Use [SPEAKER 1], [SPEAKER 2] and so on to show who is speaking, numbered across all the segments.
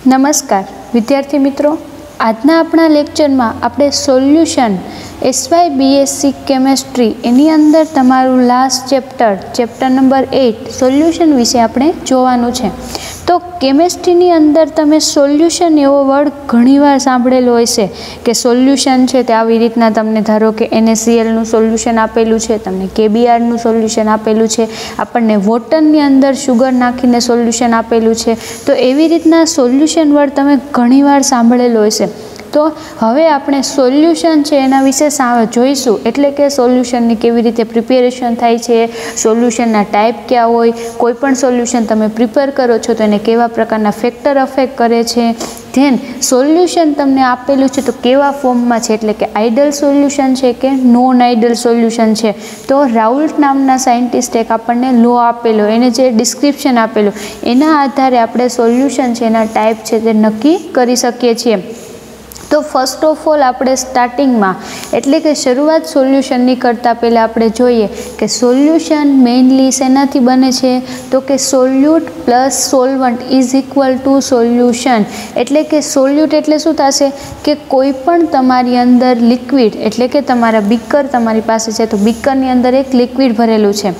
[SPEAKER 1] नमस्कार विद्यार्थी मित्रों, आजना अपना लेक्चर में आपणे सोल्यूशन SYBSc केमिस्ट्री एनी अंदर तमारू लास्ट चेप्टर नंबर 8 सोल्यूशन विषे आपणे जोवानुं छे। तो केमिस्ट्री अंदर तमे सोल्यूशन एवो वर्ड घणीवार सांभळेलो हशे कि सोल्यूशन छे ते आवी रीतना तमने धारो कि NaCl नुं सोल्यूशन आपेलुं छे, तमने KBr नुं सोल्यूशन आपेलुं छे, आपणने वोटरनी अंदर शुगर नाखीने सोल्यूशन आपेलुं छे। तो एवी रीतना सोल्यूशन वर्ड तमे घणीवार सांभळेलो हशे। तो हवे आपणे सोल्यूशन छे एना विषे जोईशुं, एटले के सोल्यूशननी केवी रीते प्रिपेरेशन थाय छे, सोल्यूशनना टाइप क्या होय, कोईपण सोल्यूशन तमे प्रिपेर करो छो तो एने केवा प्रकारना फैक्टर अफेक्ट करे छे, धेन सोल्यूशन तमने आपेलुं छे तो केवा फॉर्ममां छे, एटले के आइडल सोल्यूशन छे के नॉन आइडल सोल्यूशन छे। तो राउल्ट नामना साइंटिस्टे एक आपणने लॉ आपेलो, एने जे डिस्क्रिप्शन आपेलुं एना आधारे आपणे सोल्यूशन छे एना टाइप छे ते नक्की करी शकीए छीए। तो फर्स्ट ऑफ ऑल आपणे स्टार्टिंग में एटले के शुरुआत सोल्यूशन करता पहले आपणे जोईए कि सोल्यूशन मेनली शेनाथी बने छे, तो कि solute plus solvent is equal to solution. एटले के सोल्यूट एटले शुं थशे कि कोईपण तमारी अंदर लिक्विड, एटले के तमारा बीकर तमारी पासे छे तो बीकरनी अंदर एक लिक्विड भरेलुं छे,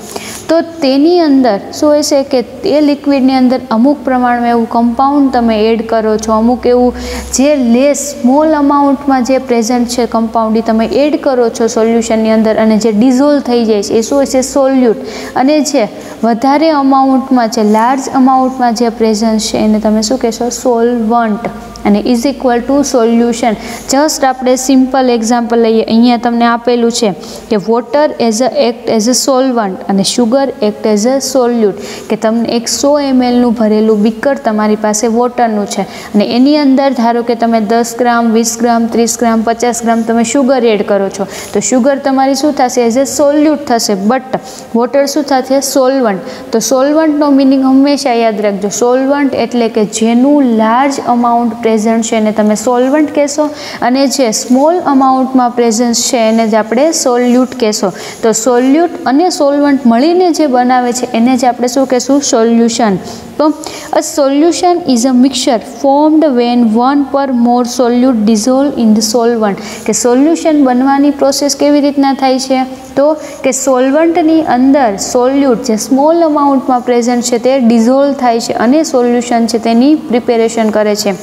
[SPEAKER 1] तो तेनी अंदर शुं हशे कि ते लिक्विडनी अंदर अमुक प्रमाण में एवुं कम्पाउंड तमे एड करो छो, अमुक एवुं जे लेस स्मॉल अमाउंट में जे प्रेजेंट है कम्पाउंड तमे एड करो छो सोल्यूशन अंदर, अने जे डिजोल्व थई जाय छे ए शुं छे सोल्यूट, अने जे वधारे अमाउंट में जे लार्ज अमाउंट में जे प्रेजेंट है एने तमे शुं कहेशो सोलवंट, अने is equal to solution. Just आपणे सिम्पल एक्जाम्पल लईए, अहींया तमने आपेलुं छे कि water act as a solvent अने sugar act as a solute, कि तमने एक 100 ml नुं भरेलुं बीकर तमारी पासे वोटरनुं छे अने एनी अंदर धारो कि तमे 10 ग्राम 20 ग्राम 30 ग्राम 50 ग्राम तमे शुगर एड करो छो, तो शुगर तमारी शुं थशे एज अ सोल्यूट थशे, बट वोटर शुं थशे सोलवंट। तो सोलवंटनो मीनिंग हमेशा याद राखजो, सोलवंट एटले कि जेनुं लार्ज अमाउंट प्रेजेंट है तमे सोलवंट कहेशो, अने जे स्मॉल अमाउंट में प्रेजेंस है एने ज आपणे सोल्यूट कहेशो। तो सोल्यूट अने सोलवंट मळीने जे बनावे छे एने ज आपणे शुं कहेशुं सोल्यूशन। तो a solution is a mixture formed when one पर more solute dissolve in the solvent, के सोल्यूशन बनवानी प्रोसेस केवी रीतना थाय छे, तो कि सोलवंटनी अंदर सोल्यूट जे स्मॉल अमाउंट में प्रेजेंट है ते डिसोल्व थाय छे अने सोल्यूशन छे तेनी प्रिपेरेशन करे छे।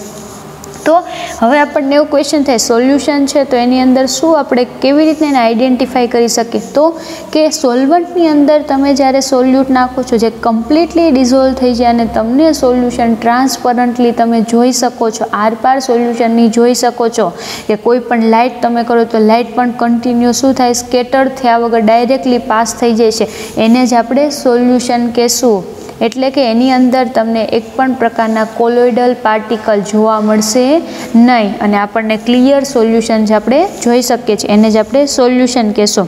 [SPEAKER 1] तो हवे आपणे एवो क्वेश्चन थाय सोल्यूशन है तो एनी अंदर शुं आपणे केवी रीते एने आइडेंटिफाई करी सकीए, तो कि सोलवंटनी अंदर तमे ज्यारे सोल्यूट नाखो छो जे कम्प्लीटली डिसोल्व थई जाय अने तमने सोल्यूशन ट्रांसपरंटली तमे जोई शको छो, आर पार सोल्यूशननी जोई शको छो, कि कोई पण लाइट तमे करो तो लाइट पण कन्टिन्यू शुं थाय स्केटर थया वगर डायरेक्टली पास थई जाय छे, एने ज आपणे सोल्यूशन कहेशुं। एटले कि एनी अंदर तमने एक पण प्रकारना कोलोइडल पार्टिकल जोवा मळशे नहीं, अने आपणने क्लियर सोल्यूशन ज आपणे जोई शकीए छीए, एने ज आपणे सोल्यूशन कहेशुं।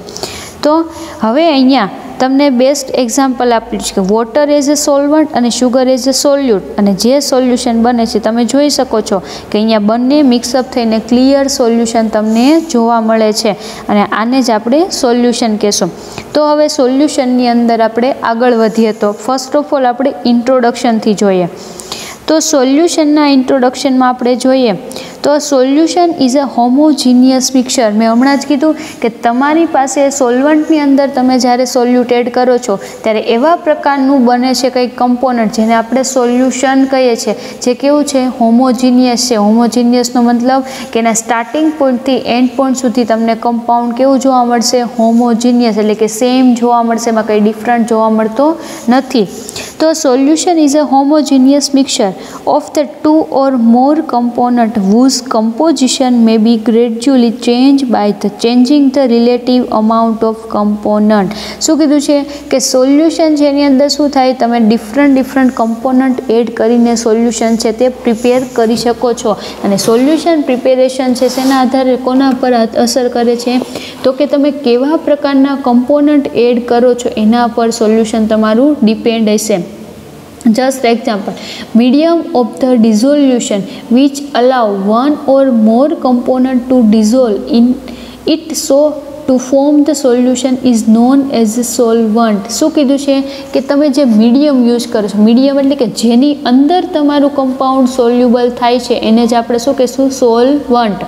[SPEAKER 1] तो हवे अहींया तमने बेस्ट एक्जाम्पल आप्युं छे कि वोटर एज अ सोलवंट अने शुगर एज अ सोल्यूट, अने जे सोल्यूशन बने छे तमे जोई शको छो कि अहींया बंने मिक्सअप थईने क्लियर सोल्यूशन तमने जोवा मळे छे, अने आने ज आपणे सोल्यूशन कहेशुं। तो हवे सोल्यूशननी अंदर आपणे आगळ वधीए तो फर्स्ट ऑफ ऑल आपणे इंट्रोडक्शन थी जोईए। तो सोल्यूशनना इंट्रोडक्शन में आपणे जोईए तो solution is a homogeneous mixture. मैं हमणां ज कीधुं कि तमारी पासे सोलवंटनी अंदर तमे ज्यारे सोल्यूट एड करो छो त्यारे एवा प्रकारनुं बने छे कंईक कम्पोनंट जेने आपणे सोल्यूशन कहीए छीए, जे केवुं छे होमोजीनियस छे। होमोजीनियसनो मतलब कि एना स्टार्टिंग पॉइंट थी एंड पॉइंट सुधी तमने कम्पाउंड केवुं जोवा मळशे होमोजीनियस, एटले कि सेम जोवा मळशे, एमां कंई डिफरंट जोवा मळतो नथी। तो solution is a homogeneous mixture of the two or more component whose composition may be gradually changed by the changing the relative amount of component। શું કીધું છે કે સોલ્યુશન છે એની અંદર શું થાય, તમે ડિફરન્ટ કમ્પોનન્ટ એડ કરીને સોલ્યુશન છે તે પ્રિપેર કરી શકો છો, અને સોલ્યુશન પ્રિપેરેશન છે તેના આધારે કોના પર અસર કરે છે, તો કે તમે કેવા પ્રકારના કમ્પોનન્ટ એડ કરો છો એના પર સોલ્યુશન તમારું ડિપેન્ડ હશે। Just example, medium of the dissolution which allow one or more component to dissolve in it so to form the solution is known as solvent. શું કીધું છે કે તમે જે મીડિયમ યુઝ કરો છો, મીડિયમ એટલે કે જેની અંદર તમારું કમ્પાઉન્ડ સોલ્યુબલ થાય છે એને જ આપણે શું કહીશું? Solvent.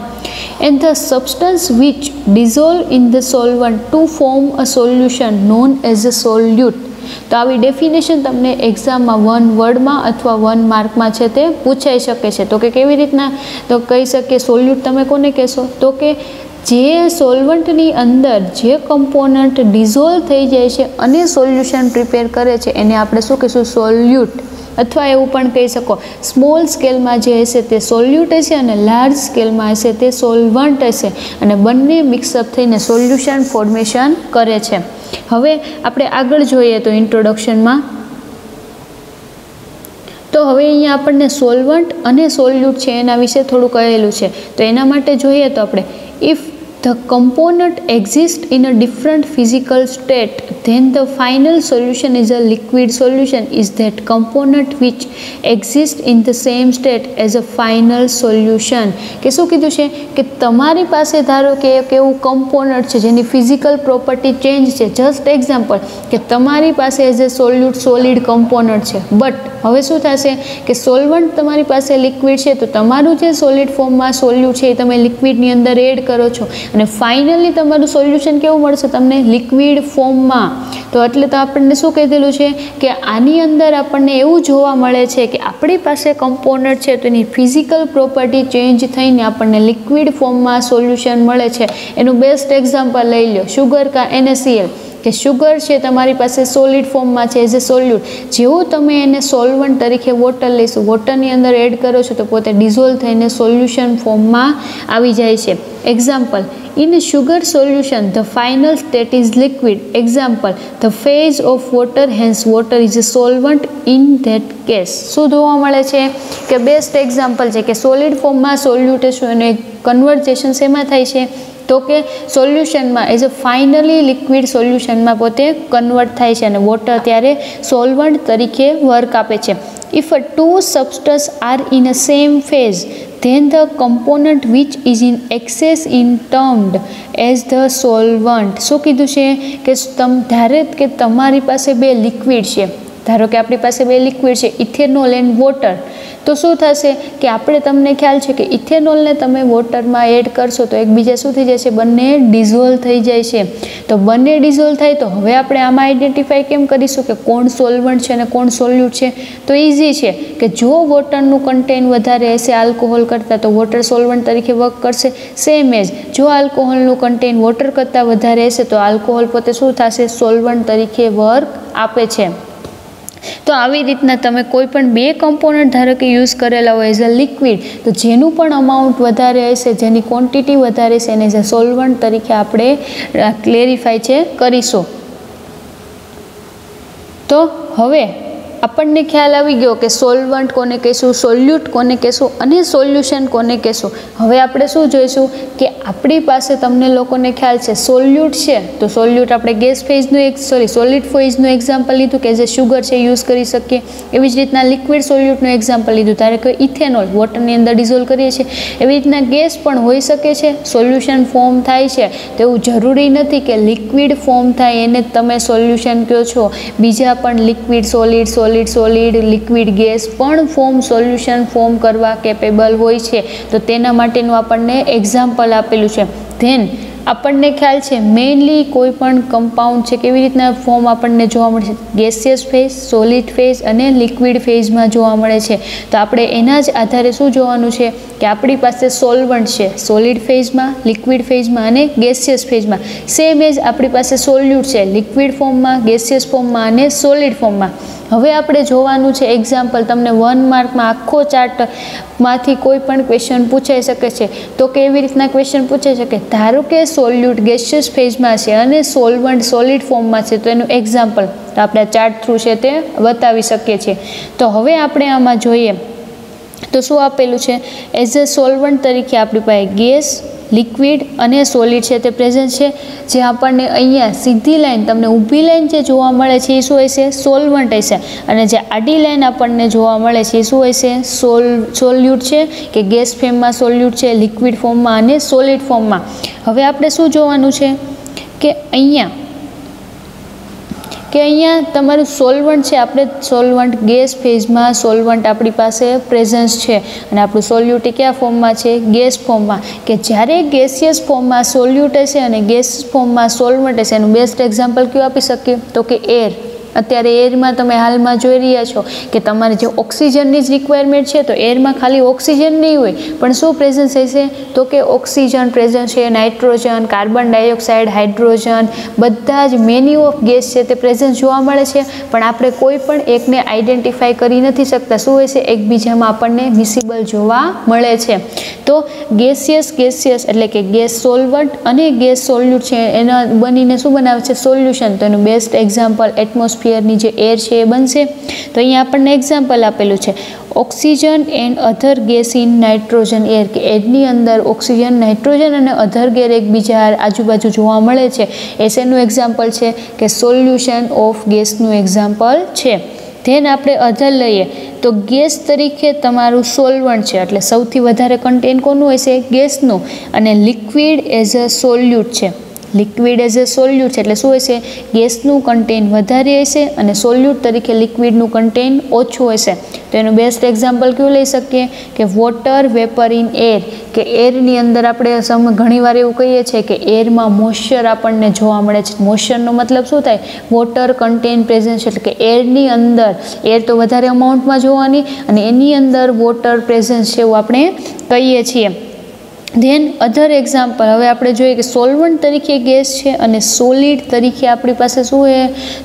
[SPEAKER 1] And the substance which dissolve in the solvent to form a solution known as a solute. તો આવી ડેફિનેશન તમને એક્ઝામમાં 1 વર્ડમાં અથવા 1 માર્કમાં છે તે પૂછાઈ શકે છે. તો કે કેવી રીતના? તો કહી શકીએ સોલ્યુટ તમે કોને કહેશો? તો કે જે સોલ્વન્ટની અંદર જે કમ્પોનન્ટ ડિઝોલ્વ થઈ જાય છે અને સોલ્યુશન પ્રિપેર કરે છે એને આપણે શું કહીશું? સોલ્યુટ. અથવા એવું પણ કહી શકો સ્મોલ સ્કેલમાં જે હશે તે સોલ્યુટ હશે અને લાર્જ સ્કેલમાં હશે તે સોલ્વન્ટ હશે, અને બંને મિક્સઅપ થઈને સોલ્યુશન ફોર્મેશન કરે છે. હવે આપણે આગળ જોઈએ તો ઇન્ટ્રોડક્શનમાં તો હવે અહીંયા આપણને સોલ્વન્ટ અને સોલ્યુટ છે એના વિશે થોડું કહેલું છે. તો એના માટે જોઈએ તો આપણે if the component exists in a different physical state then the final solution is a liquid solution is that component which exists in the same state as a final solution. કે શું કીધું છે કે તમારી પાસે ધારો કે એક એવું કમ્પોનન્ટ છે જેની ફિઝિકલ પ્રોપર્ટી ચેન્જ છે. જસ્ટ એક્ઝામ્પલ કે તમારી પાસે એઝ એ સોલ્યુટ સોલિડ કમ્પોનન્ટ છે, બટ હવે શું થશે કે સોલ્વન્ટ તમારી પાસે લિક્વિડ છે, તો તમારું જે સોલિડ ફોર્મમાં સોલ્યુટ છે એ તમે લિક્વિડની અંદર એડ કરો છો અને ફાઇનલી તમારું સોલ્યુશન કેવું મળશે તમને? લિક્વિડ ફોર્મમાં. તો એટલે તો આપણને શું કહેલું છે કે આની અંદર આપણને એવું જોવા મળે છે કે આપણી પાસે કમ્પોનન્ટ છે તો એની ફિઝિકલ પ્રોપર્ટી ચેન્જ થઈને આપણને લિક્વિડ ફોર્મમાં સોલ્યુશન મળે છે. એનું બેસ્ટ એક્ઝામ્પલ લઈ લો, શુગર કા NaCl. કે શુગર છે તમારી પાસે સોલિડ ફોર્મમાં છે એઝ એ સોલ્યુટ. જેવું તમે એને સોલ્વન્ટ તરીકે વોટર લઈશું, વોટરની અંદર એડ કરો છો તો પોતે ડિઝોલ્વ થઈને સોલ્યુશન ફોર્મમાં આવી જાય છે. Example in sugar solution the final state is liquid. Example the phase of water, hence water is a solvent in that case. શું જોવા મળે છે કે બેસ્ટ એક્ઝામ્પલ છે કે સોલિડ ફોર્મમાં સોલ્યુટેશન અને કન્વર્ઝેશન શેમાં થાય છે? તો કે સોલ્યુશનમાં એઝ અ ફાઇનલી લિક્વિડ સોલ્યુશનમાં પોતે કન્વર્ટ થાય છે અને વોટર ત્યારે સોલ્વન્ટ તરીકે વર્ક આપે છે. If a two substance are in a same phase then the component which is in excess is termed as the solvent. શું કીધું છે કે ધારે કે તમારી પાસે બે લિક્વિડ છે, ધારો કે આપણી પાસે બે લિક્વિડ છે ઇથેનોલ એન્ડ વોટર. તો શું થશે કે આપણે તમને ખ્યાલ છે કે ઇથેનોલને તમે વોટરમાં એડ કરશો તો એકબીજા શું થઈ જશે? બંને ડિઝોલ્વ થઈ જાય છે. તો બંને ડિઝોલ્વ થાય તો હવે આપણે આમાં આઈડેન્ટિફાઈ કેમ કરીશું કે કોણ સોલ્વન્ટ છે અને કોણ સોલ્યુટ છે? તો ઇઝી છે કે જો વોટરનું કન્ટેન્ટ વધારે હશે આલ્કોહોલ કરતાં તો વોટર સોલ્વન્ટ તરીકે વર્ક કરશે. સેમ એજ જો આલ્કોહોલનું કન્ટેન્ટ વોટર કરતાં વધારે હશે તો આલ્કોહોલ પોતે શું થશે? સોલ્વન્ટ તરીકે વર્ક આપે છે. તો આવી રીતના તમે કોઈ પણ બે કમ્પોનન્ટ ધારો કે યુઝ કરેલા હોય એઝ અ લિક્વિડ, તો જેનું પણ અમાઉન્ટ વધારે હશે, જેની ક્વોન્ટિટી વધારે છે એને એઝ અ સોલ્વન્ટ તરીકે આપણે ક્લેરિફાય છે કરીશું. તો હવે આપણને ખ્યાલ આવી ગયો કે સોલ્વન્ટ કોને કહેશું, સોલ્યુટ કોને કહેશું અને સોલ્યુશન કોને કહેશું. હવે આપણે શું જોઈશું કે આપણી પાસે તમને લોકોને ખ્યાલ છે સોલ્યુટ છે તો સોલ્યુટ આપણે ગેસ ફેઝનું સોલિડ ફેઝનું એક્ઝામ્પલ લીધું કે જે શુગર છે યુઝ કરી શકીએ. એવી જ રીતના લિક્વિડ સોલ્યુટનું એક્ઝામ્પલ લીધું, ધારો કે ઇથેનોલ વોટરની અંદર ડિઝોલ્વ કરીએ છીએ. એવી રીતના ગેસ પણ હોઈ શકે છે, સોલ્યુશન ફોર્મ થાય છે તો એવું જરૂરી નથી કે લિક્વિડ ફોર્મ થાય એને તમે સોલ્યુશન કહો છો. બીજા પણ liquid solid solid liquid gas પણ સોલ્યુશન ફોર્મ કરવા કેપેબલ હોય છે. તો તેના માટેનું આપણને એક્ઝામ્પલ આપેલું છે. ધેન આપણને ખ્યાલ છે મેઇનલી કોઈ પણ કમ્પાઉન્ડ છે કેવી રીતના ફોર્મ આપણને જોવા મળે છે? ગેસિયસ ફેઝ, સોલિડ ફેઝ અને લિક્વિડ ફેઝમાં જોવા મળે છે. તો આપણે એના જ આધારે શું જોવાનું છે કે આપણી પાસે સોલ્વન્ટ છે સોલિડ ફેઝમાં, લિક્વિડ ફેઝમાં અને ગેસિયસ ફેઝમાં. સેમ એજ આપણી પાસે સોલ્યુટ છે લિક્વિડ ફોર્મમાં, ગેસિયસ ફોર્મમાં અને સોલિડ ફોર્મમાં. હવે આપણે જોવાનું છે એક્ઝામ્પલ, તમને 1 માર્કમાં આખો ચાર્ટમાંથી કોઈ પણ ક્વેશ્ચન પૂછાઈ શકે છે. તો કેવી રીતના ક્વેશ્ચન પૂછાઈ શકે? ધારો કે સોલ્યુટ ગેસિયસ ફેઝમાં છે અને સોલ્વન્ટ સોલિડ ફોર્મમાં છે તો એનું એક્ઝામ્પલ તો આપણે ચાર્ટ થ્રુ છે તે બતાવી શકીએ છીએ. તો હવે આપણે આમાં જોઈએ તો શું આપેલું છે? એઝ અ સોલ્વન્ટ તરીકે આપણી પાસે ગેસ, લિક્વિડ અને સોલિડ છે તે પ્રેઝન્ટ છે. જે આપણને અહીંયા સીધી લાઈન તમને ઊભી લાઈન જે જોવા મળે છે એ શું હશે? સોલ્વન્ટ હશે. અને જે આડી લાઈન આપણને જોવા મળે છે એ શું હશે? સોલ્યુટ છે કે ગેસ ફોર્મમાં સોલ્યુટ છે, લિક્વિડ ફોર્મમાં અને સોલિડ ફોર્મમાં. હવે આપણે શું જોવાનું છે કે અહીંયા તમારું સોલ્વન્ટ છે, આપણે સોલ્વન્ટ ગેસ ફેઝમાં સોલ્વન્ટ આપણી પાસે પ્રેઝન્સ છે અને આપણું સોલ્યુટ કયા ફોર્મમાં છે? ગેસ ફોર્મમાં. કે જ્યારે ગેસિયસ ફોર્મમાં સોલ્યુટ હશે અને ગેસ ફોર્મમાં સોલ્વન્ટ હશે, એનું બેસ્ટ એક્ઝામ્પલ કયું આપી શકીએ? તો કે એર. અત્યારે એરમાં તમે હાલમાં જોઈ રહ્યા છો કે તમારે જે ઓક્સિજનની જ રિક્વાયરમેન્ટ છે, તો એરમાં ખાલી ઓક્સિજન નહીં હોય પણ શું પ્રેઝન્સ હશે? તો કે ઓક્સિજન પ્રેઝન્સ છે, નાઇટ્રોજન, કાર્બન ડાયોક્સાઇડ, હાઇડ્રોજન, બધા જ મેની ઓફ ગેસ છે તે પ્રેઝન્સ જોવા મળે છે. પણ આપણે કોઈ પણ એકને આઈડેન્ટિફાઈ કરી નથી શકતા. શું હોય છે? એકબીજામાં આપણને વિઝિબલ જોવા મળે છે. તો ગેસિયસ એટલે કે ગેસ સોલ્વન્ટ અને ગેસ સોલ્યુટ છે, એના બનીને શું બનાવે છે? સોલ્યુશન. તો એનું બેસ્ટ એક્ઝામ્પલ એટમોસ્ફિયરની જે એર છે એ બનશે. તો અહીંયા આપણને એક્ઝામ્પલ આપેલું છે oxygen and other gas in nitrogen air, કે એરની અંદર ઓક્સિજન, નાઇટ્રોજન અને અધર ગેસ એકબીજા આજુબાજુ જોવા મળે છે. એ શેનું એક્ઝામ્પલ છે? કે સોલ્યુશન ઓફ ગેસનું એક્ઝામ્પલ છે. ધેન આપણે અધર લઈએ તો ગેસ તરીકે તમારું સોલ્વન્ટ છે, એટલે સૌથી વધારે કન્ટેન્ટ કોનું હશે? ગેસનું. અને લિક્વિડ એઝ અ સોલ્યુટ છે. લિક્વિડ એઝ અ સોલ્યુટ છે એટલે શું હશે? ગેસનું કન્ટેન્ટ વધારે હશે અને સોલ્યુટ તરીકે લિક્વિડનું કન્ટેન્ટ ઓછું હશે. તો એનું બેસ્ટ એક્ઝામ્પલ કયું લઈ શકીએ? કે વોટર વેપર ઇન એર, કે એરની અંદર આપણે ઘણીવાર એવું કહીએ છીએ કે એરમાં મોઇશ્ચર આપણને જોવા મળે છે. મોઇશ્ચરનો મતલબ શું થાય? વોટર કન્ટેન્ટ પ્રેઝન્સ, એટલે કે એરની અંદર એર તો વધારે અમાઉન્ટમાં જોવાની અને એની અંદર વોટર પ્રેઝન્સ છે એવું આપણે કહીએ છીએ. ધેન અધર એક્ઝામ્પલ હવે આપણે જોઈએ કે સોલ્વન્ટ તરીકે ગેસ છે અને સોલિડ તરીકે આપણી પાસે શું છે?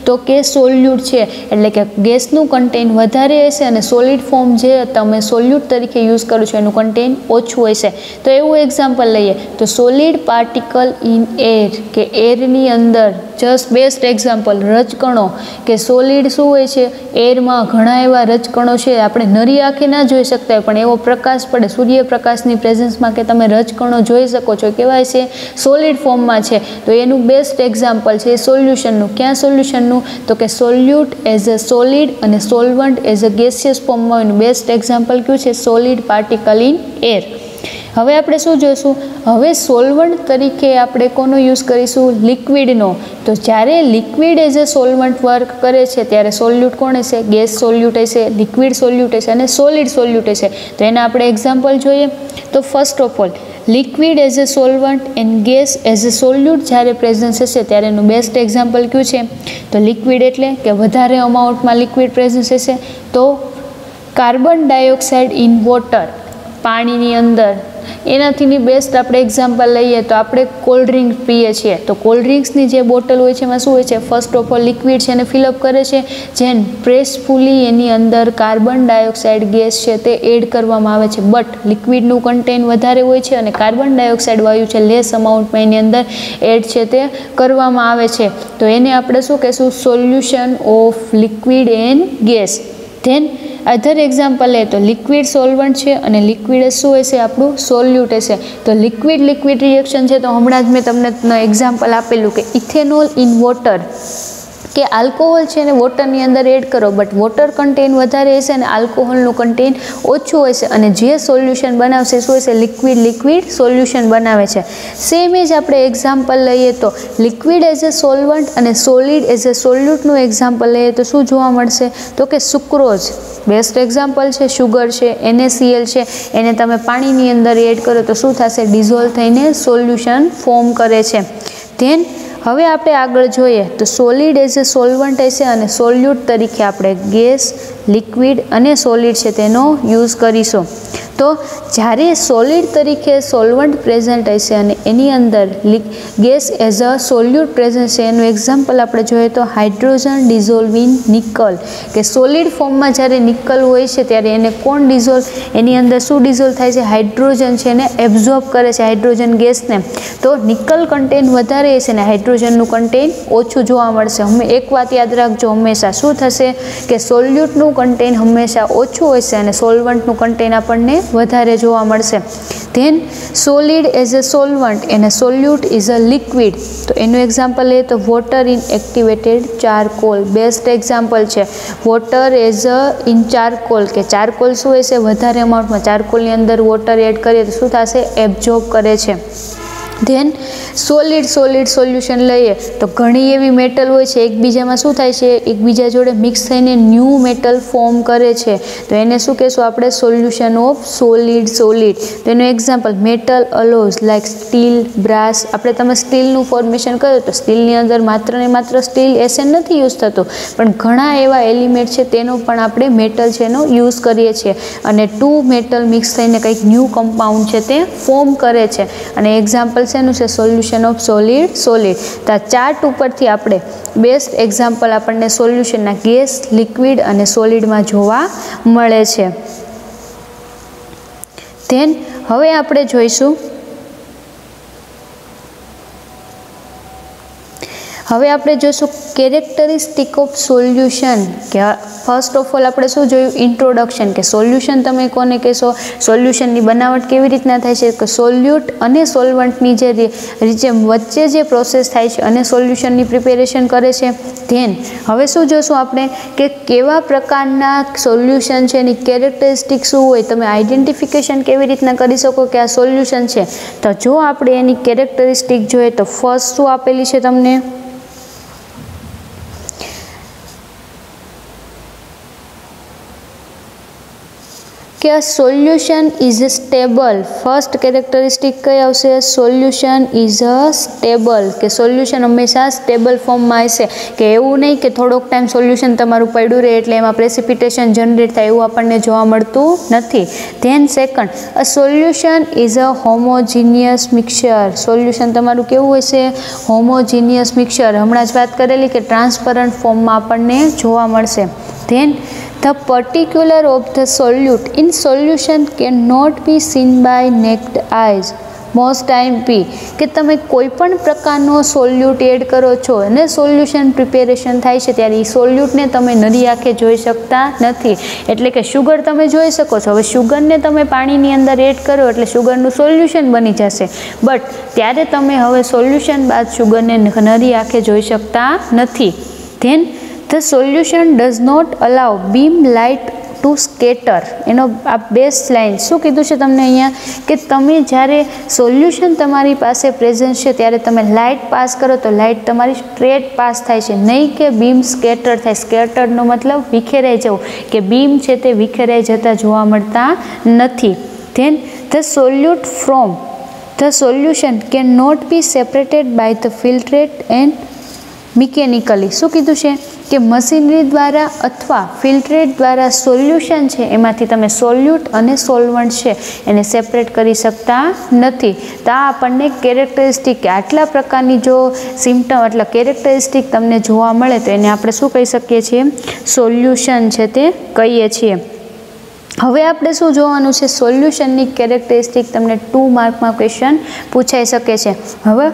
[SPEAKER 1] તો કે સોલ્યુટ છે. એટલે કે ગેસનું કન્ટેન્ટ વધારે હશે અને સોલિડ ફોર્મ જે તમે સોલ્યુટ તરીકે યુઝ કરો છો એનું કન્ટેન્ટ ઓછું હશે. તો એવું એક્ઝામ્પલ લઈએ તો સોલિડ પાર્ટિકલ ઇન એર, કે એરની અંદર જસ્ટ બેસ્ટ એક્ઝામ્પલ રજકણો, કે સોલિડ શું હોય છે? એરમાં ઘણા એવા રજકણો છે, આપણે નરી આંખે ના જોઈ શકતા હોય પણ એવો પ્રકાશ પડે સૂર્યપ્રકાશની પ્રેઝન્સમાં કે તમે રજકણો જોઈ શકો છો, કેવાય છે? સોલિડ ફોર્મમાં છે. તો એનું બેસ્ટ એક્ઝામ્પલ છે સોલ્યુશનનું. ક્યાં સોલ્યુશનનું? તો કે સોલ્યુટ એઝ અ સોલિડ અને સોલ્વન્ટ એઝ અ ગેસિયસ ફોર્મમાં એનું બેસ્ટ એક્ઝામ્પલ કયું છે? Solid particle in air. હવે આપણે શું જોઈશું? હવે સોલ્વન્ટ તરીકે આપણે કોનો યુઝ કરીશું? લિક્વિડનો. તો જ્યારે liquid as a solvent work કરે છે ત્યારે સોલ્યુટ કોણ હશે? ગેસ સોલ્યુટ હશે, લિક્વિડ સોલ્યુટ હશે અને સોલિડ સોલ્યુટ હશે. તો એના આપણે એક્ઝામ્પલ જોઈએ તો first of all liquid as a solvent and gas as a સોલ્યુટ જ્યારે પ્રેઝન્સ હશે ત્યારે એનું બેસ્ટ એક્ઝામ્પલ કયું છે? તો લિક્વિડ એટલે કે વધારે અમાઉન્ટમાં લિક્વિડ પ્રેઝન્સ હશે. તો કાર્બન ડાયોક્સાઇડ ઇન વોટર, પાણીની અંદર. એનાથીની બેસ્ટ આપણે એક્ઝામ્પલ લઈએ તો આપણે કોલ્ડ ડ્રિંક પીએ છીએ તો કોલ્ડ ડ્રિંક્સની જે બોટલ હોય છે એમાં શું હોય છે? ફર્સ્ટ ઓફ ઓલ લિક્વિડ છે એને ફિલઅપ કરે છે, જેન પ્રેસફુલી એની અંદર કાર્બન ડાયોક્સાઇડ ગેસ છે તે એડ કરવામાં આવે છે. બટ લિક્વિડનું કન્ટેન્ટ વધારે હોય છે અને કાર્બન ડાયોક્સાઇડ વાયુ છે લેસ અમાઉન્ટમાં એની અંદર એડ છે તે કરવામાં આવે છે. તો એને આપણે શું કહેશું? Solution of liquid and gas. Then other example લે તો લિક્વિડ સોલ્વન્ટ છે અને લિક્વિડ શું હશે? આપણું સોલ્યુટ હશે. તો લિક્વિડ રિએક્શન છે તો હમણાં જ મેં તમને એક્ઝામ્પલ આપેલું કે ઇથેનોલ ઇન વોટર, કે આલ્કોહોલ છે ને વોટરની અંદર એડ કરો બટ વોટર કન્ટેન્ટ વધારે હશે અને આલ્કોહોલનું કન્ટેન્ટ ઓછું હશે અને જે સોલ્યુશન બનાવશે શું હશે? લિક્વિડ સોલ્યુશન બનાવે છે. સેમ જ આપણે એક્ઝામ્પલ લઈએ તો લિક્વિડ એઝ અ સોલ્વન્ટ અને સોલિડ એઝ અ સોલ્યુટનું એક્ઝામ્પલ લઈએ તો શું જોવા મળશે? તો કે સુક્રોઝ બેસ્ટ એક્ઝામ્પલ છે. શુગર છે, NaCl છે, એને તમે પાણીની અંદર એડ કરો તો શું થશે? ડિઝોલ્વ થઈને સોલ્યુશન ફોર્મ કરે છે. ધેન હવે આપણે આગળ જોઈએ તો સોલિડ એઝ અ સોલ્વન્ટ હશે અને સોલ્યુટ તરીકે આપણે ગેસ, લિક્વિડ અને સોલિડ છે તેનો યુઝ કરીશું. તો જ્યારે સોલિડ તરીકે સોલ્વન્ટ પ્રેઝન્ટ હશે અને એની અંદર ગેસ એઝ અ સોલ્યુટ પ્રેઝન્ટ છે એનું એક્ઝામ્પલ આપણે જોઈએ તો હાઇડ્રોજન ડિઝોલ્વ ઇન નિકલ, કે સોલિડ ફોર્મમાં જ્યારે નિકલ હોય છે ત્યારે એને કોણ ડિઝોલ્વ? એની અંદર શું ડિઝોલ્વ થાય છે? હાઇડ્રોજન છે એને એબ્ઝોર્બ કરે છે હાઇડ્રોજન ગેસને. તો નિકલ કન્ટેન્ટ વધારે હશે ને હાઇડ્રોજનનું કન્ટેન્ટ ઓછું જોવા મળશે. એક વાત યાદ રાખજો, હંમેશા શું થશે? કે સોલ્યુટનું કન્ટેન્ટ હંમેશા ઓછું હશે અને સોલ્વન્ટનું કન્ટેન્ટ આપણને વધારે જોવા મળશે. Then solid as a solvent અને સોલ્યુટ ઇઝ અ લિક્વિડ. તો એનું એક્ઝામ્પલ લઈએ તો water in activated charcoal best example છે. Water as a in charcoal, કે ચારકોલ શું હશે? વધારે અમાઉન્ટમાં ચારકોલની અંદર વોટર એડ કરીએ તો શું થશે? એબ્ઝોર્બ કરે છે. ધેન સોલિડ સોલ્યુશન લઈએ તો ઘણી એવી મેટલ હોય છે એકબીજામાં શું થાય છે, એકબીજા જોડે મિક્સ થઈને ન્યૂ મેટલ ફોર્મ કરે છે, તો એને શું કહેશું આપણે, સોલ્યુશન ઓફ સોલિડ. તો એનું example metal alloys like steel, brass. આપણે તમે સ્ટીલનું ફોર્મેશન કર્યું તો સ્ટીલની અંદર માત્ર ને માત્ર સ્ટીલ એસેન નથી યુઝ થતું, પણ ઘણા એવા એલિમેન્ટ છે તેનો પણ આપણે મેટલ છે એનો યુઝ કરીએ છીએ, અને ટુ મેટલ મિક્સ થઈને કંઈક ન્યૂ કમ્પાઉન્ડ છે તે ફોર્મ કરે છે, અને એક્ઝામ્પલ શેનું છે, સોલ્યુશન ઓફ સોલિડ. તો આ ચાર્ટ ઉપરથી આપણે બેસ્ટ એક્ઝામ્પલ આપણને સોલ્યુશનના ગેસ, લિક્વિડ અને સોલિડમાં જોવા મળે છે. ધેન હવે આપણે જોઈશું, કેરેક્ટરિસ્ટિક ઓફ સોલ્યુશન. કે ફર્સ્ટ ઓફ ઓલ આપણે શું જોયું, ઇન્ટ્રોડક્શન, કે સોલ્યુશન તમે કોને કહેશો, સોલ્યુશનની બનાવટ કેવી રીતના થાય છે, કે સોલ્યુટ અને સોલ્વન્ટની જે વચ્ચે જે પ્રોસેસ થાય છે અને સોલ્યુશનની પ્રિપેરેશન કરે છે. ધેન હવે શું જોશું આપણે, કે કેવા પ્રકારના સોલ્યુશન છે એની કેરેક્ટરિસ્ટિક શું હોય, તમે આઈડેન્ટિફિકેશન કેવી રીતના કરી શકો કે આ સોલ્યુશન છે. તો જો આપણે એની કેરેક્ટરિસ્ટિક જોઈએ તો ફર્સ્ટ શું આપેલી છે તમને, કે a solution is stable. First characteristic કઈ આવશે, સોલ્યુશન ઇઝ અ સ્ટેબલ, કે સોલ્યુશન હંમેશા સ્ટેબલ ફોર્મમાં હશે, કે એવું નહીં કે થોડોક ટાઈમ સોલ્યુશન તમારું પડ્યું રહે એટલે એમાં પ્રેસિપિટેશન જનરેટ થાય, એવું આપણને જોવા મળતું નથી. Than second, a solution is a homogeneous mixture. Solution તમારું કેવું હશે, હોમોજીનિયસ મિક્સચર. હમણાં જ વાત કરેલી કે ટ્રાન્સપરન્ટ ફોર્મમાં આપણને જોવા મળશે. Then the particular of the solute in solution cannot be seen by naked eyes. Most time પી, કે તમે કોઈ પણ પ્રકારનો સોલ્યુટ એડ કરો છો અને સોલ્યુશન પ્રિપેરેશન થાય છે ત્યારે એ સોલ્યુટને તમે નરી આંખે જોઈ શકતા નથી. એટલે કે શુગર તમે જોઈ શકો છો, હવે શુગરને તમે પાણીની અંદર એડ કરો એટલે શુગરનું સોલ્યુશન બની જશે, બટ ત્યારે તમે હવે સોલ્યુશન બાદ શુગરને નરી આંખે જોઈ શકતા નથી. Then the solution does not allow beam light to scatter. એનો આ બેસ્ટ લાઇન શું કીધું છે તમને અહીંયા, કે તમે જ્યારે સોલ્યુશન તમારી પાસે પ્રેઝન્ટ છે ત્યારે તમે લાઇટ પાસ કરો તો લાઇટ તમારી સ્ટ્રેટ પાસ થાય છે, નહીં કે બીમ સ્કેટર થાય. સ્કેટરનો મતલબ વિખેરાઈ જવું, કે બીમ છે તે વિખેરાઈ જતા જોવા મળતા નથી. Then the solute from the solution cannot be separated by the filtrate and mechanically. શું કીધું છે, કે મશીનરી દ્વારા અથવા ફિલ્ટ્રેટ દ્વારા સોલ્યુશન છે એમાંથી તમે સોલ્યુટ અને સોલ્વન્ટ છે એને સેપરેટ કરી શકતા નથી. તો આ આપણને કેરેક્ટરિસ્ટિક, કે આટલા પ્રકારની જો સિમ્ટમ એટલે કેરેક્ટરિસ્ટિક તમને જોવા મળે તો એને આપણે શું કહી શકીએ છીએ, સોલ્યુશન છે તે કહીએ છીએ. હવે આપણે શું જોવાનું છે, સોલ્યુશનની કેરેક્ટરિસ્ટિક તમને 2 માર્કમાં ક્વેશ્ચન પૂછાઈ શકે છે. હવે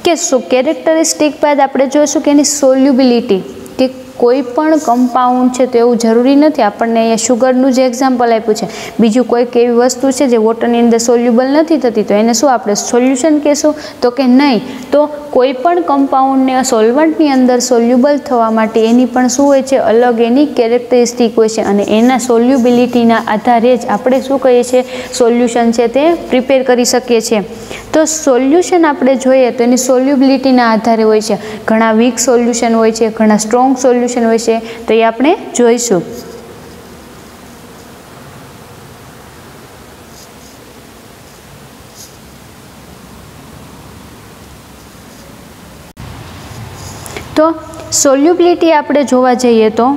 [SPEAKER 1] કે કેરેક્ટરિસ્ટિક બાદ આપણે જોઈશું કે એની સોલ્યુબિલિટી, કે કોઈ પણ કમ્પાઉન્ડ છે તો એવું જરૂરી નથી, આપણને અહીંયા શુગરનું જે એક્ઝામ્પલ આપ્યું છે, બીજું કોઈક એવી વસ્તુ છે જે વોટરની અંદર સોલ્યુબલ નથી થતી તો એને શું આપણે સોલ્યુશન કહેશું, તો કે નહીં. તો કોઈ પણ કમ્પાઉન્ડને સોલ્વન્ટની અંદર સોલ્યુબલ થવા માટે એની પણ શું હોય છે, અલગ એની કેરેક્ટરિસ્ટિક હોય છે, અને એના સોલ્યુબિલિટીના આધારે જ આપણે શું કહીએ છીએ, સોલ્યુશન છે તે પ્રિપેર કરી શકીએ છીએ. તો સોલ્યુશન આપણે જોઈએ તો એની સોલ્યુબિલિટીના આધારે હોય છે, ઘણા વીક સોલ્યુશન હોય છે, ઘણા સ્ટ્રોંગ સોલ્યુશન હોય છે, તો એ આપણે જોઈશું. તો સોલ્યુબિલિટી આપણે જોવા જઈએ તો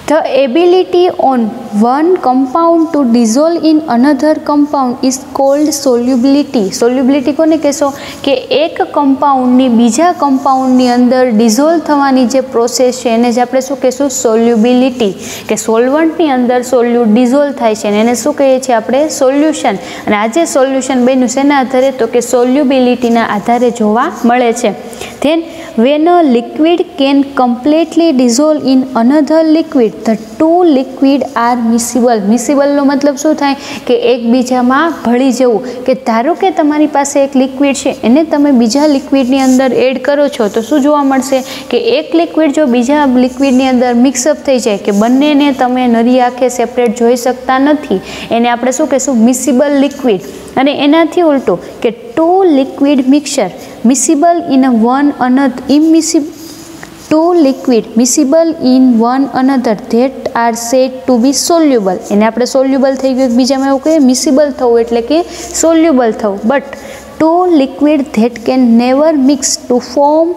[SPEAKER 1] the ability on one compound to dissolve in another compound is called solubility. Solubility કોને કહેશો, કે એક કમ્પાઉન્ડની બીજા કમ્પાઉન્ડની અંદર ડિઝોલ્વ થવાની જે પ્રોસેસ છે એને જ આપણે શું કહીશું, સોલ્યુબિલિટી. કે સોલ્વન્ટની અંદર સોલ્યુટ ડિઝોલ્વ થાય છે અને એને શું કહીએ છીએ આપણે, સોલ્યુશન. અને આજે સોલ્યુશન બન્યું શેના આધારે, તો કે સોલ્યુબિલિટીના આધારે જોવા મળે છે. Then when a liquid can completely dissolve in another liquid, the two liquids are મિસિબલ. મિસિબલનો મતલબ શું થાય કે એકબીજામાં ભળી જવું. કે ધારો કે તમારી પાસે એક લિક્વિડ છે, એને તમે બીજા લિક્વિડની અંદર એડ કરો છો તો શું જોવા મળશે કે એક લિક્વિડ જો બીજા લિક્વિડની અંદર મિક્સઅપ થઈ જાય કે બંનેને તમે નરી આંખે સેપરેટ જોઈ શકતા નથી, એને આપણે શું કહીશું મિસિબલ લિક્વિડ. અને એનાથી ઉલટું કે two liquid mixer miscible in a one another immiscible. Two liquid miscible in one another that are said to be soluble. એને આપણે સોલ્યુબલ થઈ ગયું બીજામાં એવું કહીએ મિસિબલ થવું એટલે કે સોલ્યુબલ થવું. But two liquid that can never mix to form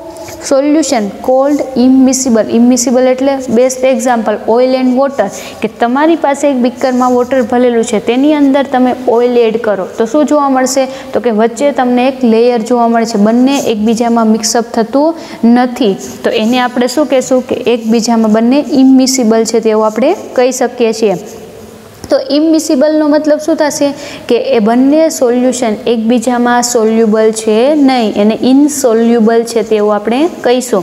[SPEAKER 1] solution called immiscible. Immiscible એટલે best example oil and water. કે તમારી પાસે એક બીકરમાં વોટર ભરેલું છે, તેની અંદર તમે ઓઇલ એડ કરો તો શું જોવા મળશે તો કે વચ્ચે તમને એક લેયર જોવા મળે છે, બંને એકબીજામાં મિક્સઅપ થતું નથી. તો એને આપણે શું કહેશું કે એકબીજામાં બંને ઇમિસિબલ છે તેવું આપણે કહી શકીએ છીએ. તો ઇમિસિબલનો મતલબ શું થશે કે એ બંને સોલ્યુશન એકબીજામાં સોલ્યુબલ છે નહીં, એને ઇનસોલ્યુબલ છે તેવું આપણે કહીશું.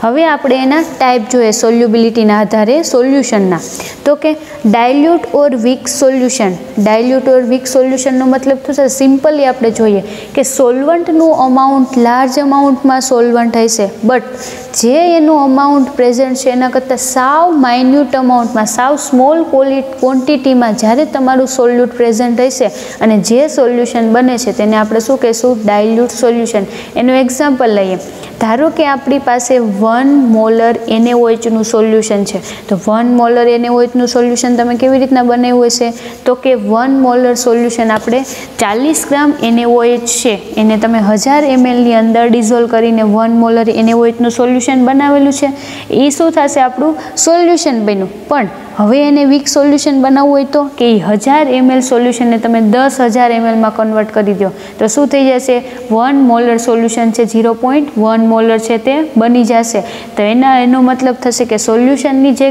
[SPEAKER 1] હવે આપણે એના ટાઈપ જોઈએ સોલ્યુબિલિટીના આધારે સોલ્યુશનના. તો કે ડાયલ્યુટ ઓર વીક સોલ્યુશન. ડાયલ્યુટ ઓર વીક સોલ્યુશનનો મતલબ શું છે સિમ્પલી આપણે જોઈએ કે સોલ્વન્ટનું અમાઉન્ટ લાર્જ અમાઉન્ટમાં સોલ્વન્ટ હશે, બટ જે એનું અમાઉન્ટ પ્રેઝન્ટ છે એના કરતાં સાવ માઇન્યુટ અમાઉન્ટમાં સાવ સ્મોલ ક્વોન્ટિટીમાં જ્યારે તમારું સોલ્યુટ પ્રેઝન્ટ હશે અને જે સોલ્યુશન બને છે તેને આપણે શું કહીશું ડાયલ્યુટ સોલ્યુશન. એનું એક્ઝામ્પલ લઈએ. ધારો કે આપણી પાસે 1 મોલર NaOHનું સોલ્યુશન છે, તો 1 મોલર NaOHનું સોલ્યુશન તમે કેવી રીતના બનાવ્યું હશે તો કે 1 મોલર સોલ્યુશન આપણે 40 ગ્રામ NaOH છે એને તમે 1000 mlની અંદર ડિઝોલ્વ કરીને 1 મોલર NaOHનું સોલ્યુશન બનાવેલું છે. એ શું થશે આપણું સોલ્યુશન બન્યું. પણ હવે એને વીક સોલ્યુશન બનાવવું હોય તો કે 1000 ml સોલ્યુશનને તમે 10,000 mlમાં કન્વર્ટ કરી દો તો શું થઈ જશે 1 મોલર સોલ્યુશન છે 0.1 મોલર છે તે બની જશે. તો એનો મતલબ થશે કે સોલ્યુશનની જે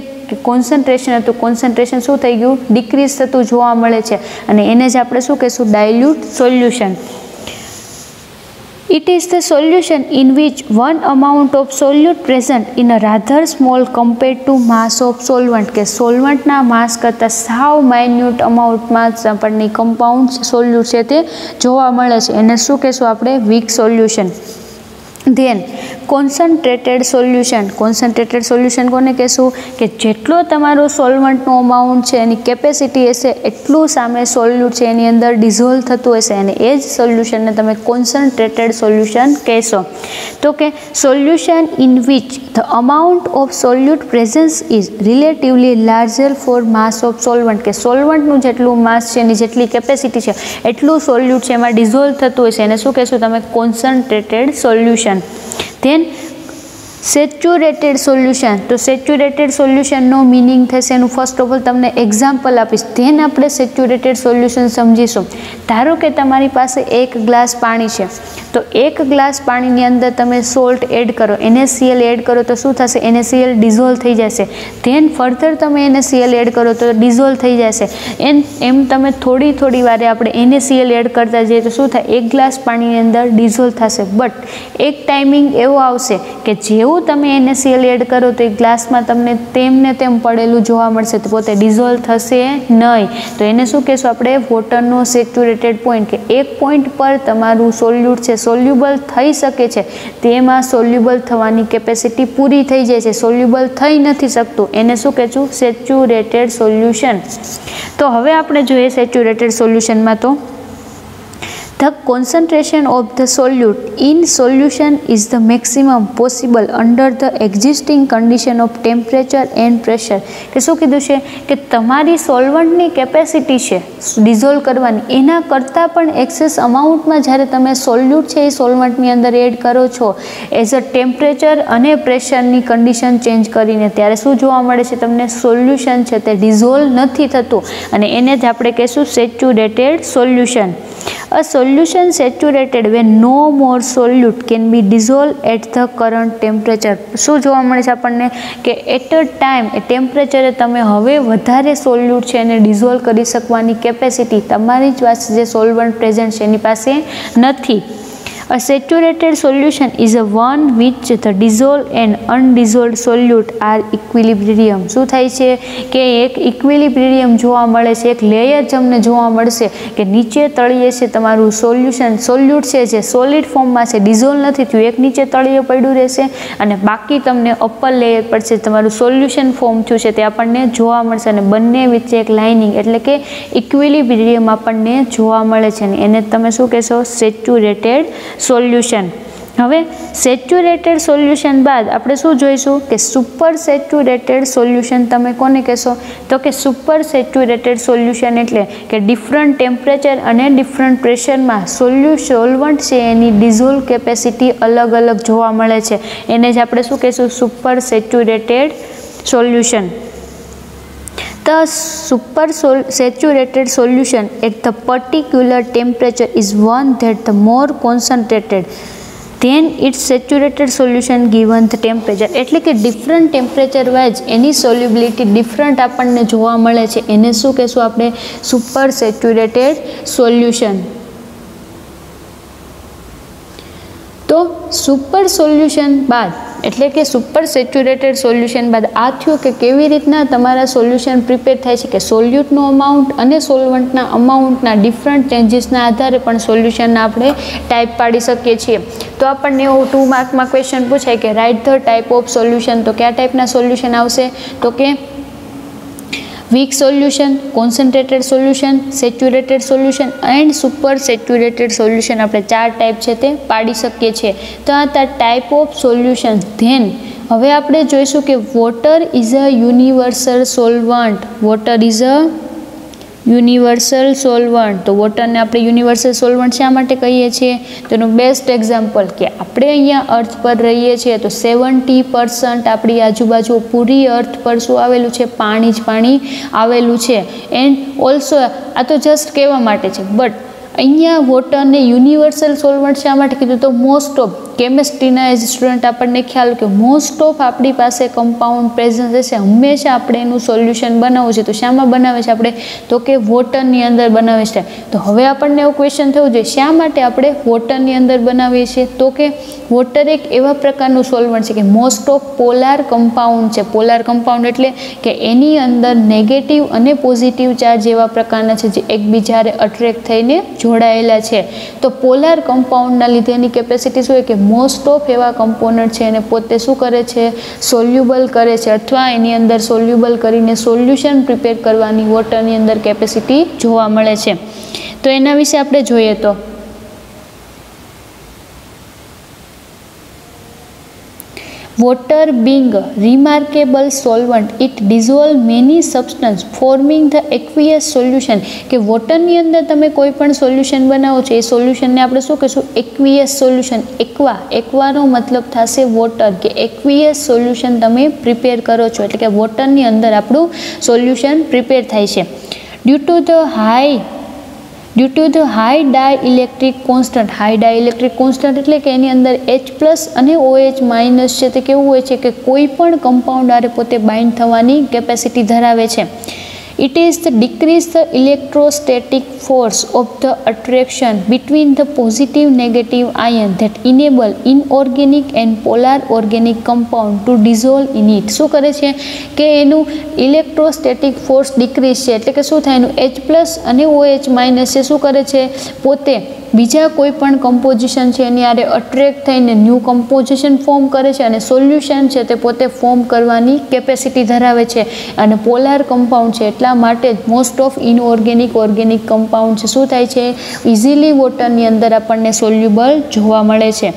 [SPEAKER 1] કોન્સન્ટ્રેશન હતું કોન્સન્ટ્રેશન શું થઈ ગયું ડિક્રીઝ થતું જોવા મળે છે અને એને જ આપણે શું કહીશું dilute solution. It is the solution in which one amount of solute present in a rather small compared to mass of solvent. કે સોલ્વન્ટના માસ કરતાં સાવ માઇન્યુટ અમાઉન્ટમાં આપણને કમ્પાઉન્ડ સોલ્યુટ છે તે જોવા મળે છે, એને શું કહેશું આપણે weak solution. Then concentrated solution. Concentrated solution કોને કહેશું કે જેટલો તમારો સોલ્વન્ટનો અમાઉન્ટ છે એની કેપેસિટી હશે એટલું સામે સોલ્યુટ છે એની અંદર ડિઝોલ્વ થતું હશે અને એ જ સોલ્યુશનને તમે કોન્સન્ટ્રેટેડ સોલ્યુશન કહેશો. તો કે solution in which the amount of solute presence is relatively larger for mass of solvent. કે સોલ્વન્ટનું જેટલું માસ છે એની જેટલી કેપેસિટી છે એટલું સોલ્યુટ છે એમાં ડિઝોલ્વ થતું હશે એને શું કહેશું તમે concentrated solution. Then saturated solution. તો સેચ્યુરેટેડ સોલ્યુશનનો મિનિંગ થશે એનું ફર્સ્ટ ઓફ ઓલ તમને એક્ઝામ્પલ આપીશ, ધેન આપણે સેચ્યુરેટેડ સોલ્યુશન સમજીશું. ધારો કે તમારી પાસે 1 ગ્લાસ પાણી છે, તો 1 ગ્લાસ પાણીની અંદર તમે સોલ્ટ એડ કરો, NaCl એડ કરો તો શું થશે NaCl ડિઝોલ્વ થઈ જશે. ધેન ફર્ધર તમે NaCl એડ કરો તો ડિઝોલ્વ થઈ જશે. એમ તમે થોડી વારે આપણે NaCl એડ કરતા જઈએ તો શું થાય 1 ગ્લાસ પાણીની અંદર ડિઝોલ્વ થશે. બટ એક ટાઈમિંગ એવો આવશે કે જેવું તમે NaCl એડ કરો તો એ ગ્લાસમાં તમને તેમને તેમ પડેલું જોવા મળશે તો પોતે ડિઝોલ્વ થશે નહીં. તો એને શું કહેશું આપણે વોટરનો સેચ્યુરેટેડ પોઈન્ટ. કે એક પોઈન્ટ પર તમારું સોલ્યુટ છે સોલ્યુબલ થઈ શકે છે, તેમાં સોલ્યુબલ થવાની કેપેસિટી પૂરી થઈ જાય છે, સોલ્યુબલ થઈ નથી શકતું, એને શું કહેશું સેચ્યુરેટેડ સોલ્યુશન. તો હવે આપણે જોઈએ સેચ્યુરેટેડ સોલ્યુશનમાં તો the concentration of the solute in solution is the maximum possible under the existing condition of temperature and pressure. કે શું કીધું છે કે તમારી સોલ્વન્ટની કેપેસિટી છે ડિઝોલ્વ કરવાની એના કરતાં પણ એક્સેસ અમાઉન્ટમાં જ્યારે તમે સોલ્યુટ છે એ સોલ્વન્ટની અંદર એડ કરો છો એઝ અ ટેમ્પરેચર અને પ્રેશરની કન્ડિશન ચેન્જ કરીને, ત્યારે શું જોવા મળે છે તમને સોલ્યુશન છે તે ડિઝોલ્વ નથી થતું અને એને જ આપણે કહીશું saturated solution. A solution saturated when no more solute can be dissolved at the current temperature. શું જોવા મળે છે આપણને કે એટ અ ટાઈમ એ ટેમ્પરેચરે તમે હવે વધારે સોલ્યુટ છે એને ડિઝોલ્વ કરી શકવાની કેપેસિટી તમારી જ પાસે જે સોલ્વન્ટ પ્રેઝન્ટ છે એની પાસે નથી. A saturated solution is a one which the dissolved and undissolved solute are equilibrium. શું થાય છે કે એક ઇક્વિલિબ્રિયમ જોવા મળે છે, એક લેયર તમને જોવા મળશે કે નીચે તળિયે છે તમારું સોલ્યુટ છે જે સોલિડ ફોર્મમાં છે, ડિઝોલ્વ નથી થયું, એક નીચે તળિયે પડ્યું રહેશે અને બાકી તમને અપર લેયર પર છે તમારું સોલ્યુશન ફોર્મ થયું છે તે આપણને જોવા મળશે અને બંને વચ્ચે એક લાઇનિંગ એટલે કે ઇક્વિલિબ્રિયમ આપણને જોવા મળે છે અને એને તમે શું કહેશો? Saturated solution. હવે સેચ્યુરેટેડ સોલ્યુશન બાદ આપણે શું જોઈશું કે સુપર સેચ્યુરેટેડ સોલ્યુશન. તમે કોને કહેશો? તો કે સુપર સેચ્યુરેટેડ સોલ્યુશન એટલે કે ડિફરન્ટ ટેમ્પરેચર અને ડિફરન્ટ પ્રેશરમાં સોલ્વન્ટ છે એની ડિઝોલ્વ કેપેસિટી અલગ અલગ જોવા મળે છે, એને જ આપણે શું કહીશું? Super saturated solution. The super saturated solution at the particular temperature is one that the more concentrated then its saturated solution given the temperature. એટલે કે ડિફરન્ટ ટેમ્પરેચર વાઇઝ એની સોલ્યુબિલિટી ડિફરન્ટ આપણને જોવા મળે છે, એને શું કહેશું આપણે? Super saturated solution. તો સુપર સોલ્યુશન બાદ એટલે કે સુપર સેચ્યુરેટેડ સોલ્યુશન બાદ આ થયું કે કેવી રીતના તમારા સોલ્યુશન પ્રિપેર થાય છે કે સોલ્યુટનો અમાઉન્ટ અને સોલ્વન્ટના અમાઉન્ટના ડિફરન્ટ ચેન્જીસના આધારે પણ સોલ્યુશનના આપણે ટાઈપ પાડી શકીએ છીએ. તો આપણને એવું 2 માર્કમાં ક્વેશ્ચન પૂછાય કે write the type of solution. તો કયા ટાઈપના સોલ્યુશન આવશે? તો કે weak solution, concentrated solution, saturated solution and super saturated solution. આપણે 4 ટાઈપ છે તે પાડી શકીએ છીએ. તો આ ટાઈપ ઓફ સોલ્યુશન. ધેન હવે આપણે જોઈશું કે water is a universal solvent. Water is a universal solvent. તો વોટરને આપણે યુનિવર્સલ સોલ્વન્ટ શા માટે કહીએ છીએ? તેનું બેસ્ટ એક્ઝામ્પલ કે આપણે અહીંયા અર્થ પર રહીએ છીએ તો 70% આપણી આજુબાજુ પૂરી અર્થ પર શું આવેલું છે? પાણી જ પાણી આવેલું છે. એન્ડ ઓલ્સો આ તો જસ્ટ કહેવા માટે છે, બટ અહીંયા વોટરને યુનિવર્સલ સોલ્વન્ટ શા માટે કીધું? તો મોસ્ટ ઓફ કેમિસ્ટ્રીના એઝ સ્ટુડન્ટ આપણને ખ્યાલ કે મોસ્ટ ઓફ આપણી પાસે કમ્પાઉન્ડ પ્રેઝન્સ હશે, હંમેશા આપણે એનું સોલ્યુશન બનાવવું છે. તો શામાં બનાવે છે આપણે? તો કે વોટરની અંદર બનાવે છે. તો હવે આપણને એવું ક્વેશ્ચન થવું જોઈએ શા માટે આપણે વોટરની અંદર બનાવીએ છીએ? તો કે વોટર એક એવા પ્રકારનું સોલ્વન્ટ છે કે મોસ્ટ ઓફ પોલાર કમ્પાઉન્ડ છે. પોલાર કમ્પાઉન્ડ એટલે કે એની અંદર નેગેટિવ અને પોઝિટિવ ચાર્જ એવા પ્રકારના છે જે એકબીજાને અટ્રેક્ટ થઈને જોડાયેલા છે. તો પોલાર કમ્પાઉન્ડના લીધે એની કેપેસિટી શું હોય કે મોસ્ટ ઓફ એવા કમ્પોનન્ટ છે એને પોતે શું કરે છે? સોલ્યુબલ કરે છે અથવા એની અંદર સોલ્યુબલ કરીને સોલ્યુશન પ્રિપેર કરવાની વોટરની અંદર કેપેસિટી જોવા મળે છે. તો એના વિશે આપણે જોઈએ તો water being a remarkable solvent, it dissolve many substance forming the aqueous solution. કે વોટરની અંદર તમે કોઈ પણ સોલ્યુશન બનાવો છો એ સોલ્યુશનને આપણે શું કહીશું? Aqueous solution. એક્વાનો મતલબ થશે વોટર, કે એક્વિયસ સોલ્યુશન તમે પ્રિપેર કરો છો એટલે કે વોટરની અંદર આપણું સોલ્યુશન પ્રિપેર થાય છે. Due to the high dielectric constant. High dielectric constant એટલે કે એની અંદર H+ અને OH- છે તે કેવું હોય છે કે કોઈ પણ કમ્પાઉન્ડ આરે પોતે બાઇન્ડ થવાની કેપેસિટી ધરાવે છે. It is the decrease the electrostatic force of the attraction between the positive negative ion that enable inorganic and polar organic compound to dissolve in it. શું કરે છે કે એનું ઇલેક્ટ્રોસ્ટેટિક ફોર્સ ડિક્રીઝ છે એટલે કે શું થાય? એનું H+ અને OH- છે શું કરે છે? પોતે બીજા કોઈ પણ કમ્પોઝિશન છે એની આરે અટ્રેક્ટ થઈને ન્યૂ કમ્પોઝિશન ફોર્મ કરે છે અને સોલ્યુશન છે તે પોતે ફોર્મ કરવાની કેપેસિટી ધરાવે છે. અને પોલાર કમ્પાઉન્ડ છે એટલા માટે જ most of inorganic organic compound છે શું થાય છે? ઇઝીલી વોટરની અંદર આપણને સોલ્યુબલ જોવા મળે છે.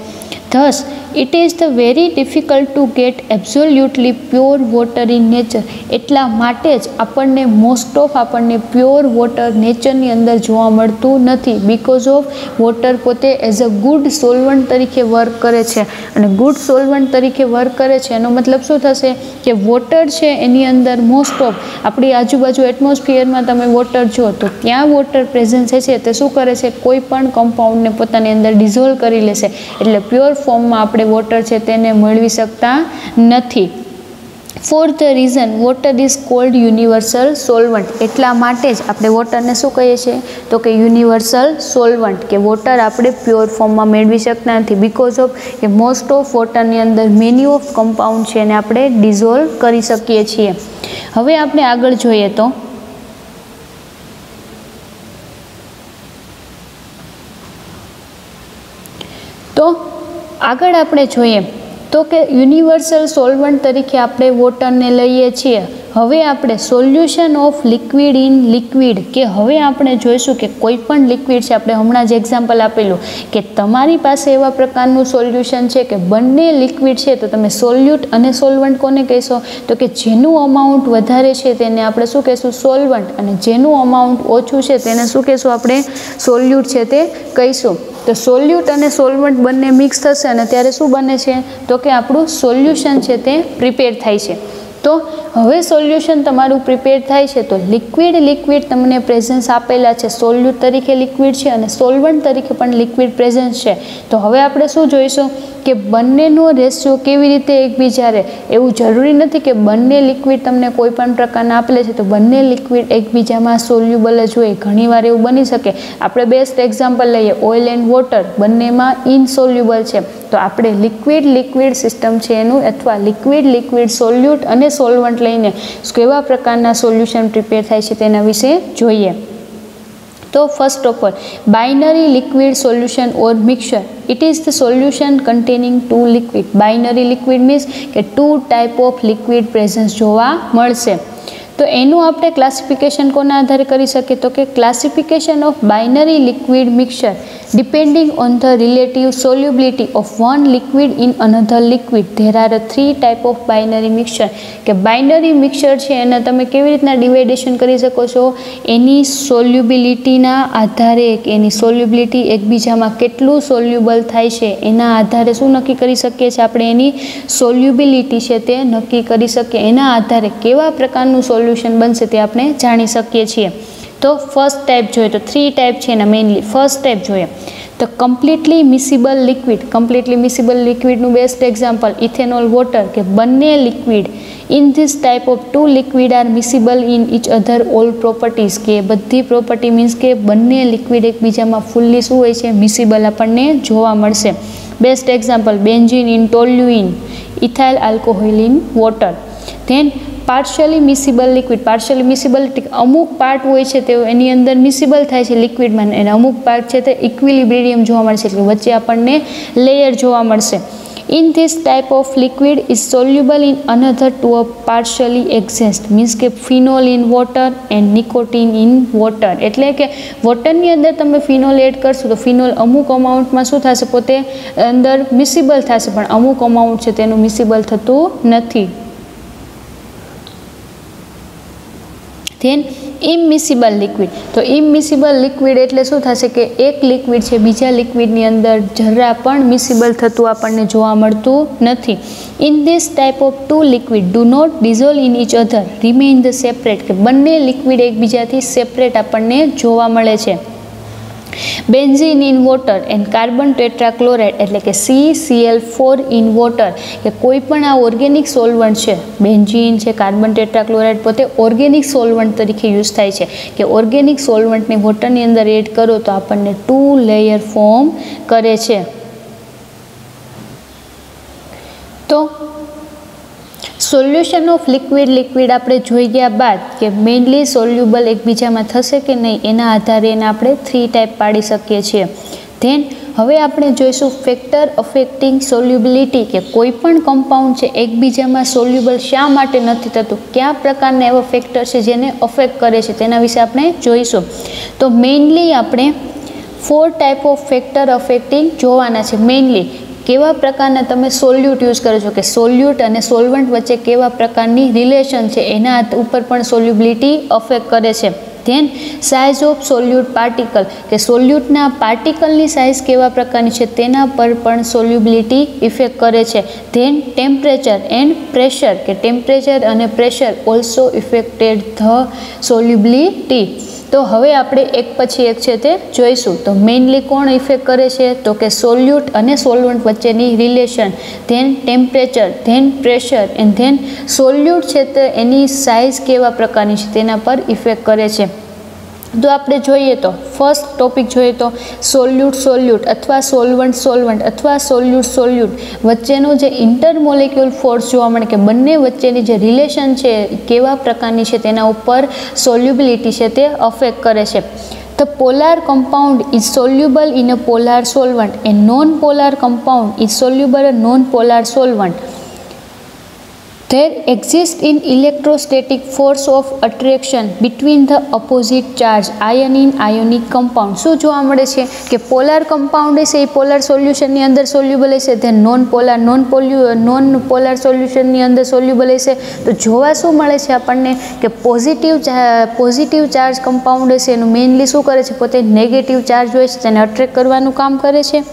[SPEAKER 1] Thus, it is the very difficult to get absolutely pure water in nature. એટલા માટે જ આપણને મોસ્ટ ઓફ આપણને પ્યોર વોટર નેચરની અંદર જોવા મળતું નથી. બિકોઝ ઓફ વોટર પોતે એઝ અ ગુડ સોલ્વન્ટ તરીકે વર્ક કરે છે અને ગુડ સોલ્વન્ટ તરીકે વર્ક કરે છે એનો મતલબ શું થશે કે વોટર છે એની અંદર મોસ્ટ ઓફ આપણી આજુબાજુ એટમોસ્ફિયરમાં તમે વોટર જો તો ત્યાં વોટર પ્રેઝન્સ છે તે શું કરે છે? કોઈ પણ કમ્પાઉન્ડને પોતાની અંદર ડિઝોલ્વ કરી લેશે એટલે પ્યોર ફોર્મમાં આપણે વોટર છે તેને મેળવી શકતા નથી. For the reason water is called universal solvent, એટલા માટે જ આપણે વોટરને શું કહીએ છીએ તો કે યુનિવર્સલ સોલ્વન્ટ, કે વોટર આપણે પ્યોર ફોર્મમાં મેળવી શકતા નથી બિકોઝ ઓફ કે મોસ્ટ ઓફ વોટરની અંદર મેની ઓફ કમ્પાઉન્ડ છે એને આપણે ડિઝોલ્વ કરી શકીએ છીએ. હવે આપણે આગળ જોઈએ તો આગળ આપણે જોઈએ તો કે યુનિવર્સલ સોલ્વન્ટ તરીકે આપણે વોટરને લઈએ છીએ. હવે આપણે solution of liquid in liquid, કે હવે આપણે જોઈશું કે કોઈ પણ લિક્વિડ છે, આપણે હમણાં જ એક્ઝામ્પલ આપેલું કે તમારી પાસે એવા પ્રકારનું સોલ્યુશન છે કે બંને લિક્વિડ છે તો તમે સોલ્યુટ અને સોલ્વન્ટ કોને કહેશો તો કે જેનું અમાઉન્ટ વધારે છે તેને આપણે શું કહેશું સોલ્વન્ટ, અને જેનું અમાઉન્ટ ઓછું છે તેને શું કહેશું આપણે સોલ્યુટ છે તે કહીશું. તો સોલ્યુટ અને સોલ્વન્ટ બંને મિક્સ થશે અને ત્યારે શું બને છે તો કે આપણું સોલ્યુશન છે તે પ્રિપેર થાય છે. તો હવે સોલ્યુશન તમારું પ્રિપેર થાય છે તો લિક્વિડ તમને પ્રેઝન્સ આપેલા છે, સોલ્યુટ તરીકે લિક્વિડ છે અને સોલ્વન્ટ તરીકે પણ લિક્વિડ પ્રેઝન્સ છે. તો હવે આપણે શું જોઈશું કે બંનેનો રેશિયો કેવી રીતે એકબીજા રહે. એવું જરૂરી નથી કે બંને લિક્વિડ તમને કોઈ પણ પ્રકારના આપેલા છે તો બંને લિક્વિડ એકબીજામાં સોલ્યુબલ જ હોય. ઘણીવાર એવું બની શકે. આપણે બેસ્ટ એક્ઝામ્પલ લઈએ ઓઇલ એન્ડ વોટર, બંનેમાં ઇનસોલ્યુબલ છે. તો આપણે લિક્વિડ સિસ્ટમ છે એનું અથવા લિક્વિડ સોલ્યુટ અને સોલ્વન્ટ લઈને કેવા પ્રકારના સોલ્યુશન પ્રિપેર થાય છે તેના વિશે જોઈએ. તો first of all binary liquid solution or mixer, it is the solution containing two liquid. Binary liquid means કે two type of liquid presence જોવા મળશે. તો એનું આપણે ક્લાસિફિકેશન કોના આધારે કરી શકીએ તો કે classification of binary liquid mixer depending on the relative solubility of one liquid in another liquid. There are 3 type of binary mixer, કે બાઇનરી મિક્સર છે એને તમે કેવી રીતના ડિવાઇડેશન કરી શકો છો એની સોલ્યુબિલિટીના આધારે, એની સોલ્યુબિલિટી એકબીજામાં કેટલું સોલ્યુબલ થાય છે એના આધારે શું નક્કી કરી શકીએ છીએ આપણે એની સોલ્યુબિલિટી છે તે નક્કી કરી શકીએ. એના આધારે કેવા પ્રકારનું સોલ્યુશન બનશે તે આપણે જાણી શકીએ છીએ. તો ફર્સ્ટ ટાઈપ જોઈએ તો 3 ટાઈપ છે એના મેઇનલી. ફર્સ્ટ ટાઈપ જોઈએ તો completely miscible liquid. Completely miscible લિક્વિડનું બેસ્ટ એક્ઝામ્પલ ઇથેનોલ વોટર, કે બંને liquid in this type of 2 liquid are miscible in each other all properties, કે બધી પ્રોપર્ટી મીન્સ કે બંને લિક્વિડ એકબીજામાં ફૂલ્લી શું હોય છે મિસિબલ આપણને જોવા મળશે. Best example benzene in toluene, ethyl alcohol in water. Then partially miscible liquid. Partially miscible અમુક પાર્ટ હોય છે તે એની અંદર મિસિબલ થાય છે લિક્વિડમાં, અને અમુક પાર્ટ છે તે ઇક્વિલિબ્રિયમ જોવા મળશે, એટલે વચ્ચે આપણને લેયર જોવા મળશે. In this type of liquid is soluble in another to a partially extent, means કે phenol in water and nicotine in water. એટલે કે વોટરની અંદર તમે ફિનોલ એડ કરશો તો ફિનોલ અમુક અમાઉન્ટમાં શું થશે પોતે અંદર મિસિબલ થશે, પણ અમુક અમાઉન્ટ છે તેનું મિસિબલ થતું નથી. Then immiscible liquid. તો ઇમિસિબલ લિક્વિડ એટલે શું થશે કે એક લિક્વિડ છે બીજા લિક્વિડની અંદર જરા પણ મિસિબલ થતું આપણને જોવા મળતું નથી. In this type of 2 liquid do not dissolve in each other remain the separate, કે બંને લિક્વિડ એકબીજાથી સેપરેટ આપણને જોવા મળે છે. Benzene in water and carbon tetrachloride, એટલે કે CCl4 ઇન વોટર, કે કોઈ પણ આ ઓર્ગેનિક સોલ્વન્ટ છે, બેન્ઝીન છે, કાર્બન ટેટ્રાક્લોરાઇડ પોતે ઓર્ગેનિક સોલ્વન્ટ તરીકે યુઝ થાય છે, કે ઓર્ગેનિક સોલ્વન્ટને વોટરની અંદર એડ કરો તો આપણને 2 લેયર ફોર્મ કરે છે. તો સોલ્યુશન ઓફ લિક્વિડ આપણે જોઈ ગયા બાદ કે મેઇનલી સોલ્યુબલ એકબીજામાં થશે કે નહીં એના આધારે એને આપણે 3 ટાઈપ પાડી શકીએ છીએ. ધેન હવે આપણે જોઈશું ફેક્ટર અફેક્ટિંગ સોલ્યુબિલિટી, કે કોઈ પણ કમ્પાઉન્ડ છે એકબીજામાં સોલ્યુબલ શા માટે નથી થતું, કયા પ્રકારના એવા ફેક્ટર છે જેને અફેક્ટ કરે છે તેના વિશે આપણે જોઈશું. તો મેઇનલી આપણે 4 ટાઈપ ઓફ ફેક્ટર અફેક્ટિંગ જોવાના છે. મેઇનલી કેવા પ્રકારના તમે સોલ્યુટ યુઝ કરો છો, કે સોલ્યુટ અને સોલ્વન્ટ વચ્ચે કેવા પ્રકારની રિલેશન છે એના ઉપર પણ સોલ્યુબિલિટી અફેક્ટ કરે છે. Then size of solute particle, કે સોલ્યુટના પાર્ટિકલની સાઇઝ કેવા પ્રકારની છે તેના પર પણ સોલ્યુબિલિટી ઇફેક્ટ કરે છે. ધેન ટેમ્પરેચર એન્ડ પ્રેશર, કે ટેમ્પરેચર અને pressure also affected the solubility. तो हवे आपणे एक पछी एक छे ते जोईशुं। तो मेनली कोण इफेक्ट करे छे तो के सोल्यूट अने सोलवंट वच्चेनी relation, then temperature, then pressure and then solute छे ते एनी साइज केवा प्रकारनी छे तेना पर इफेक्ट करे छे। तो आपणे जोईए तो फर्स्ट टॉपिक जोईए तो सोल्यूट सोल्यूट अथवा सोलवंट सोलवंट अथवा सोल्यूट सोल्यूट वच्चेनो जे इंटरमोलिक्युल फोर्स जोवा मळे के बंने वच्चेनी जे रिलेशन छे केवा प्रकारनी छे तेना उपर सोल्युबिलिटी छे ते अफेक्ट करे छे। The polar compound is soluble in a polar solvent and non-polar compound is soluble in a non-polar solvent. There exists in electrostatic force of attraction between the opposite charge ion in ionic compound. શું જોવા મળે છે કે polar compound છે એ polar સોલ્યુશનની અંદર soluble હશે, than non polar સોલ્યુશનની અંદર સોલ્યુબલ હશે। તો જોવા શું મળે છે આપણને કે પોઝિટિવ ચાર્જ કમ્પાઉન્ડ હશે એનું મેઇનલી શું કરે છે, પોતે નેગેટિવ ચાર્જ હોય છે તેને અટ્રેક્ટ કરવાનું કામ કરે છે।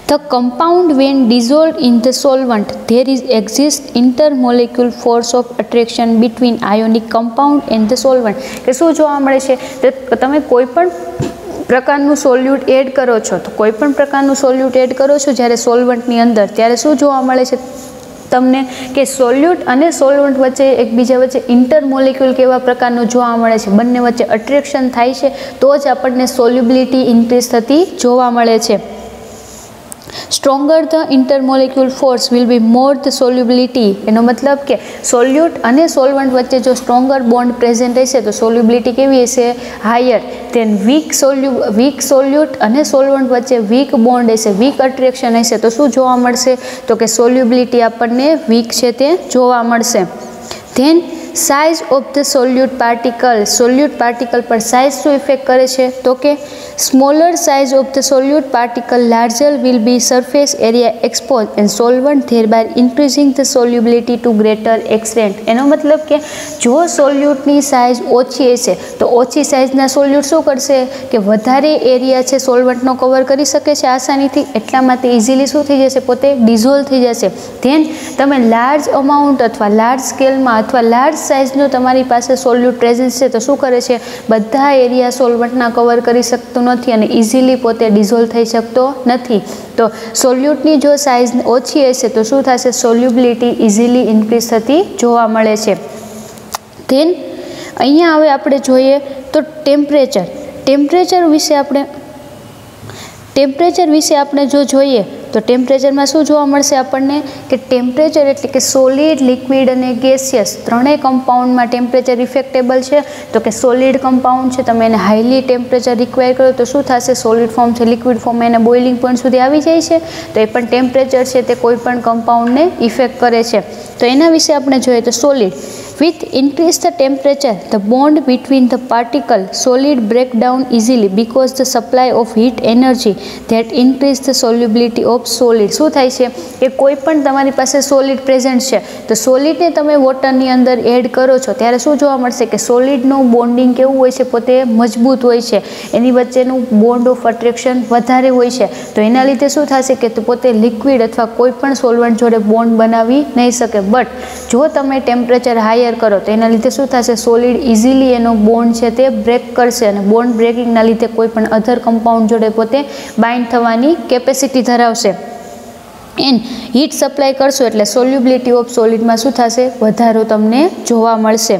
[SPEAKER 1] The compound when dissolved in the solvent there is exists intermolecular force of attraction between ionic compound and the solvent. કે શું જોવા મળે છે તો તમે કોઈ પણ પ્રકારનું સોલ્યુટ એડ કરો છો તો કોઈ પણ પ્રકારનું સોલ્યુટ એડ કરો છો જ્યારે સોલ્વન્ટની અંદર ત્યારે શું જોવા મળે છે તમને કે સોલ્યુટ અને સોલ્વન્ટ વચ્ચે એકબીજા વચ્ચે ઇન્ટરમોલિક્યુલ કેવા પ્રકારનું જોવા મળે છે, બંને વચ્ચે અટ્રેક્શન થાય છે તો જ આપણને સોલ્યુબિલિટી ઇન્ક્રીઝ થતી જોવા મળે છે। Stronger the intermolecular force will be more the solubility. એનો મતલબ કે સોલ્યુટ અને સોલ્વન્ટ વચ્ચે જો સ્ટ્રોંગર બોન્ડ પ્રેઝન્ટ હશે તો સોલ્યુબિલિટી કેવી હશે, હાયર। ધેન વીક સોલ્યુટ અને સોલ્વન્ટ વચ્ચે વીક બોન્ડ હશે, વીક અટ્રેક્શન હશે તો શું જોવા મળશે તો કે સોલ્યુબિલિટી આપણને વીક છે તે જોવા મળશે। Then size of the solute particle પર સાઇઝ શું ઇફેક્ટ કરે છે તો કે smaller size of the solute particle larger will be surface area expose and solvent thereby increasing the solubility to greater extent. એનો મતલબ કે જો સોલ્યુટની સાઇઝ ઓછી હશે તો ઓછી સાઇઝના સોલ્યુટ શું કરશે કે વધારે એરિયા છે સોલ્વન્ટનો કવર કરી શકે છે આસાનીથી, એટલા માટે ઇઝીલી શું થઈ જશે, પોતે ડિઝોલ્વ થઈ જશે। ધેન તમે લાર્જ અમાઉન્ટ અથવા લાર્જ સ્કેલમાં અથવા લાર્જ સાઇઝનો તમારી પાસે સોલ્યુટ પ્રેઝન્સ છે તો શું કરે છે, બધા એરિયા સોલ્વન્ટના કવર કરી શકતું નથી અને ઇઝીલી પોતે ડિઝોલ્વ થઈ શકતો નથી। તો સોલ્યુટની જો સાઇઝ ઓછી હશે તો શું થશે, સોલ્યુબિલિટી ઇઝીલી ઇન્ક્રીઝ થતી જોવા મળે છે। ધેન અહીંયા હવે આપણે જોઈએ તો ટેમ્પરેચર વિશે આપણે જો જોઈએ તો ટેમ્પરેચરમાં શું જોવા મળશે આપણને કે ટેમ્પરેચર એટલે કે સોલિડ, લિક્વિડ અને ગેસિયસ ત્રણેય કમ્પાઉન્ડમાં ટેમ્પરેચર ઇફેક્ટેબલ છે। તો કે સોલિડ કમ્પાઉન્ડ છે તમે એને હાઈલી ટેમ્પરેચર રિક્વાયર કરો તો શું થશે, સોલિડ ફોર્મ છે લિક્વિડ ફોર્મ એને બોઇલિંગ પોઈન્ટ સુધી આવી જાય છે તો એ પણ ટેમ્પરેચર છે તે કોઈ પણ કમ્પાઉન્ડને ઇફેક્ટ કરે છે। તો એના વિશે આપણે જોઈએ તો solid with increase the temperature the bond between the particle solid break down easily because the supply of heat energy that increase the solubility of solid। શું થાય છે કે કોઈ પણ તમારી પાસે સોલિડ પ્રેઝન્ટ છે તો સોલિડને તમે વોટરની અંદર એડ કરો છો ત્યારે શું જોવા મળશે કે સોલિડનું બોન્ડિંગ કેવું હોય છે, પોતે મજબૂત હોય છે, એની વચ્ચેનું બોન્ડ ઓફ અટ્રેક્શન વધારે હોય છે તો એના લીધે શું થશે કે પોતે લિક્વિડ અથવા કોઈ પણ સોલ્વન્ટ જોડે બોન્ડ બનાવી નહીં શકે। બટ જો તમે ટેમ્પરેચર હાયર કરો તો એના લીધે શું થશે, સોલિડ ઇઝીલી એનો બોન્ડ છે તે બ્રેક કરશે અને બોન્ડ બ્રેકિંગના લીધે કોઈ પણ અધર કમ્પાઉન્ડ જોડે પોતે બાઇન્ડ થવાની કેપેસિટી ધરાવશે। એન્ડ હીટ સપ્લાય કરશો એટલે સોલ્યુબિલિટી ઓફ સોલિડમાં શું થશે, વધારો તમને જોવા મળશે।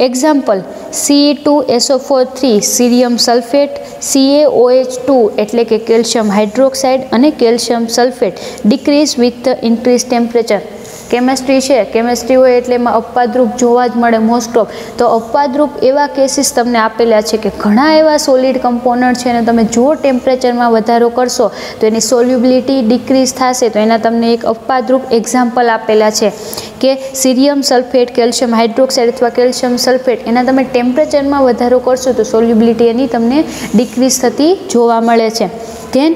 [SPEAKER 1] એક્ઝામ્પલ Ce2SO4 સીરિયમ સલ્ફેટ, CaOH2 એટલે કે કેલ્શિયમ હાઇડ્રોક્સાઇડ અને calcium sulphate decrease with the increase temperature. Chemistry છે, કેમેસ્ટ્રી હોય એટલે એમાં અપવાદરૂપ જોવા જ મળે મોસ્ટ ઓફ, તો અપવાદરૂપ એવા કેસીસ તમને આપેલા છે કે ઘણા એવા સોલિડ કમ્પોનન્ટ છે અને તમે જો ટેમ્પરેચરમાં વધારો કરશો તો એની સોલ્યુબિલિટી ડિક્રીઝ થશે। તો એના તમને એક અપવાદરૂપ એક્ઝામ્પલ આપેલા છે કે સીરિયમ સલ્ફેટ, કેલ્શિયમ હાઇડ્રોક્સાઇડ અથવા કેલ્શિયમ સલ્ફેટ એના તમે ટેમ્પરેચરમાં વધારો કરશો તો સોલ્યુબિલિટી એની તમને ડિક્રીઝ થતી જોવા મળે છે। Then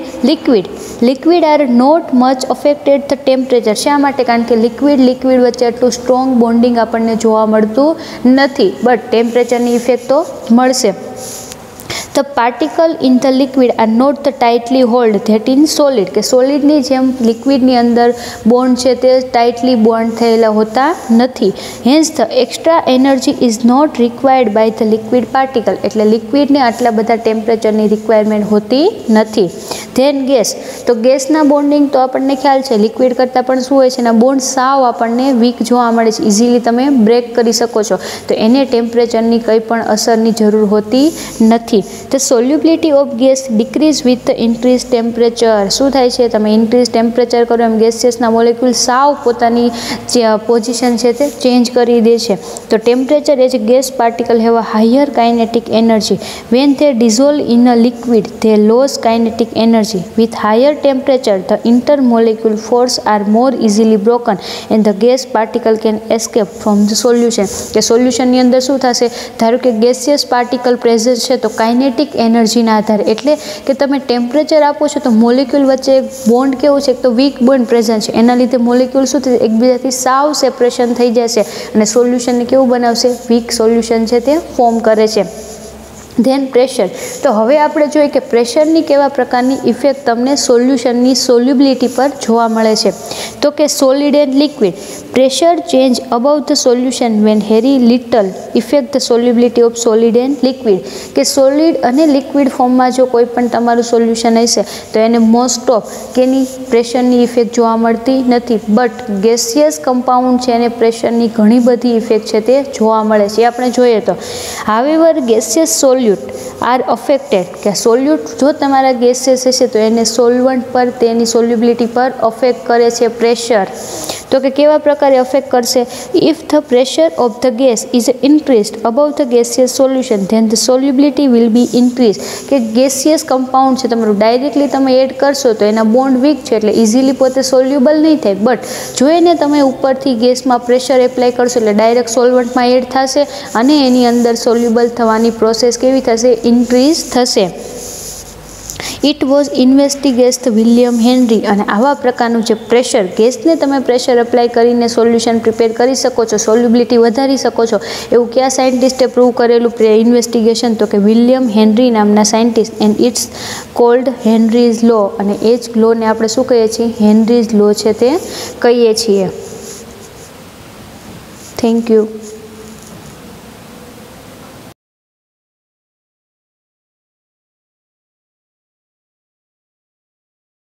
[SPEAKER 1] liquid are not much affected the temperature. શા માટે, કારણ કે લિક્વિડ વચ્ચે એટલું સ્ટ્રોંગ બોન્ડિંગ આપણને જોવા મળતું નથી, બટ ટેમ્પરેચરની ઇફેક્ટ તો મળશે। The particle in the liquid are not the tightly hold that in solid, કે સોલિડની જેમ લિક્વિડની અંદર બોન્ડ છે તે ટાઇટલી બોન્ડ થયેલા હોતા નથી. Hence the extra energy is not required by the liquid particle, એટલે લિક્વિડને આટલા બધા ટેમ્પરેચરની રિક્વાયરમેન્ટ હોતી નથી. ધેન ગેસ, તો ગેસના બોન્ડિંગ તો આપણને ખ્યાલ છે લિક્વિડ કરતાં પણ શું હોય છે, એના બોન્ડ સાવ આપણને વીક જોવા મળે છે, ઇઝીલી તમે બ્રેક કરી શકો છો, તો એને ટેમ્પરેચરની કંઈ પણ અસરની જરૂર હોતી નથી. The solubility of gas decrease with the increase temperature. શું થાય છે, તમે ઇન્ક્રીઝ ટેમ્પરેચર કરો એમ ગેસિયસના મોલેક્યુલ સાવ પોતાની જે પોઝિશન છે તે ચેન્જ કરી દે છે. તો temperature as gas particle have a higher kinetic energy. When they dissolve in a liquid they loss kinetic energy. With higher temperature, the intermolecular force are more easily broken and the gas particle can escape from the solution. કે સોલ્યુશનની અંદર શું થશે, ધારો કે gaseous particle present છે તો kinetic એનર્જીના આધારે, એટલે કે તમે ટેમ્પરેચર આપો છો તો મોલેક્યુલ વચ્ચે બોન્ડ કેવું છે, તો વીક બોન્ડ પ્રેઝન્ટ છે, એના લીધે મોલેક્યુલ શું થશે, એકબીજાથી સાવ સેપરેશન થઈ જશે અને સોલ્યુશનને કેવું બનાવશે, વીક સોલ્યુશન છે તે ફોર્મ કરે છે. ધેન પ્રેશર, તો હવે આપણે જોઈએ કે પ્રેશરની કેવા પ્રકારની ઇફેક્ટ તમને સોલ્યુશનની સોલ્યુબિલિટી પર જોવા મળે છે. તો કે solid and liquid pressure change about the solution when very little effect the solubility of solid and liquid. કે સોલિડ અને લિક્વિડ ફોર્મમાં જો કોઈ પણ તમારું સોલ્યુશન હશે તો એને મોસ્ટ ઓફ કેની પ્રેશરની ઇફેક્ટ જોવા મળતી નથી, બટ ગેસિયસ કમ્પાઉન્ડ છે એને પ્રેશરની ઘણી બધી ઇફેક્ટ છે તે જોવા મળે છે. એ આપણે જોઈએ તો however gaseous solute are affected, કે સોલ્યુટ જો તમારા ગેસિયસ હશે તો એને સોલ્વન્ટ પર તેની સોલ્યુબિલિટી પર અફેક્ટ કરે છે પ્રેશર. તો કે કેવા પ્રકારે અફેક્ટ કરશે, if the pressure of the gas is increased about the gaseous solution then the solubility will be increase. કે ગેસિયસ કમ્પાઉન્ડ છે તમારું ડાયરેક્ટલી તમે એડ કરશો તો એના બોન્ડ વીક છે એટલે ઇઝીલી પોતે સોલ્યુબલ નહીં થાય, બટ જો એને તમે ઉપરથી ગેસમાં પ્રેશર એપ્લાય કરશો એટલે ડાયરેક્ટ સોલ્વન્ટમાં એડ થશે અને એની અંદર સોલ્યુબલ થવાની પ્રોસેસ કેવી થશે, ઇન્ક્રીઝ થશે. It was investigate William henry, અને આવા પ્રકારનું જે પ્રેશર, ગેસને તમે પ્રેશર એપ્લાય કરીને સોલ્યુશન પ્રિપેર કરી શકો છો, સોલ્યુબિલિટી વધારી શકો છો, એવું કયા સાયન્ટિસ્ટે પ્રૂવ કરેલું ઇન્વેસ્ટિગેશન, તો કે વિલિયમ હેનરી નામના scientist. And it's cold henries લો, અને એ જ લોને આપણે શું કહીએ છીએ, હેનરીઝ લો છે તે કહીએ છીએ. Thank you.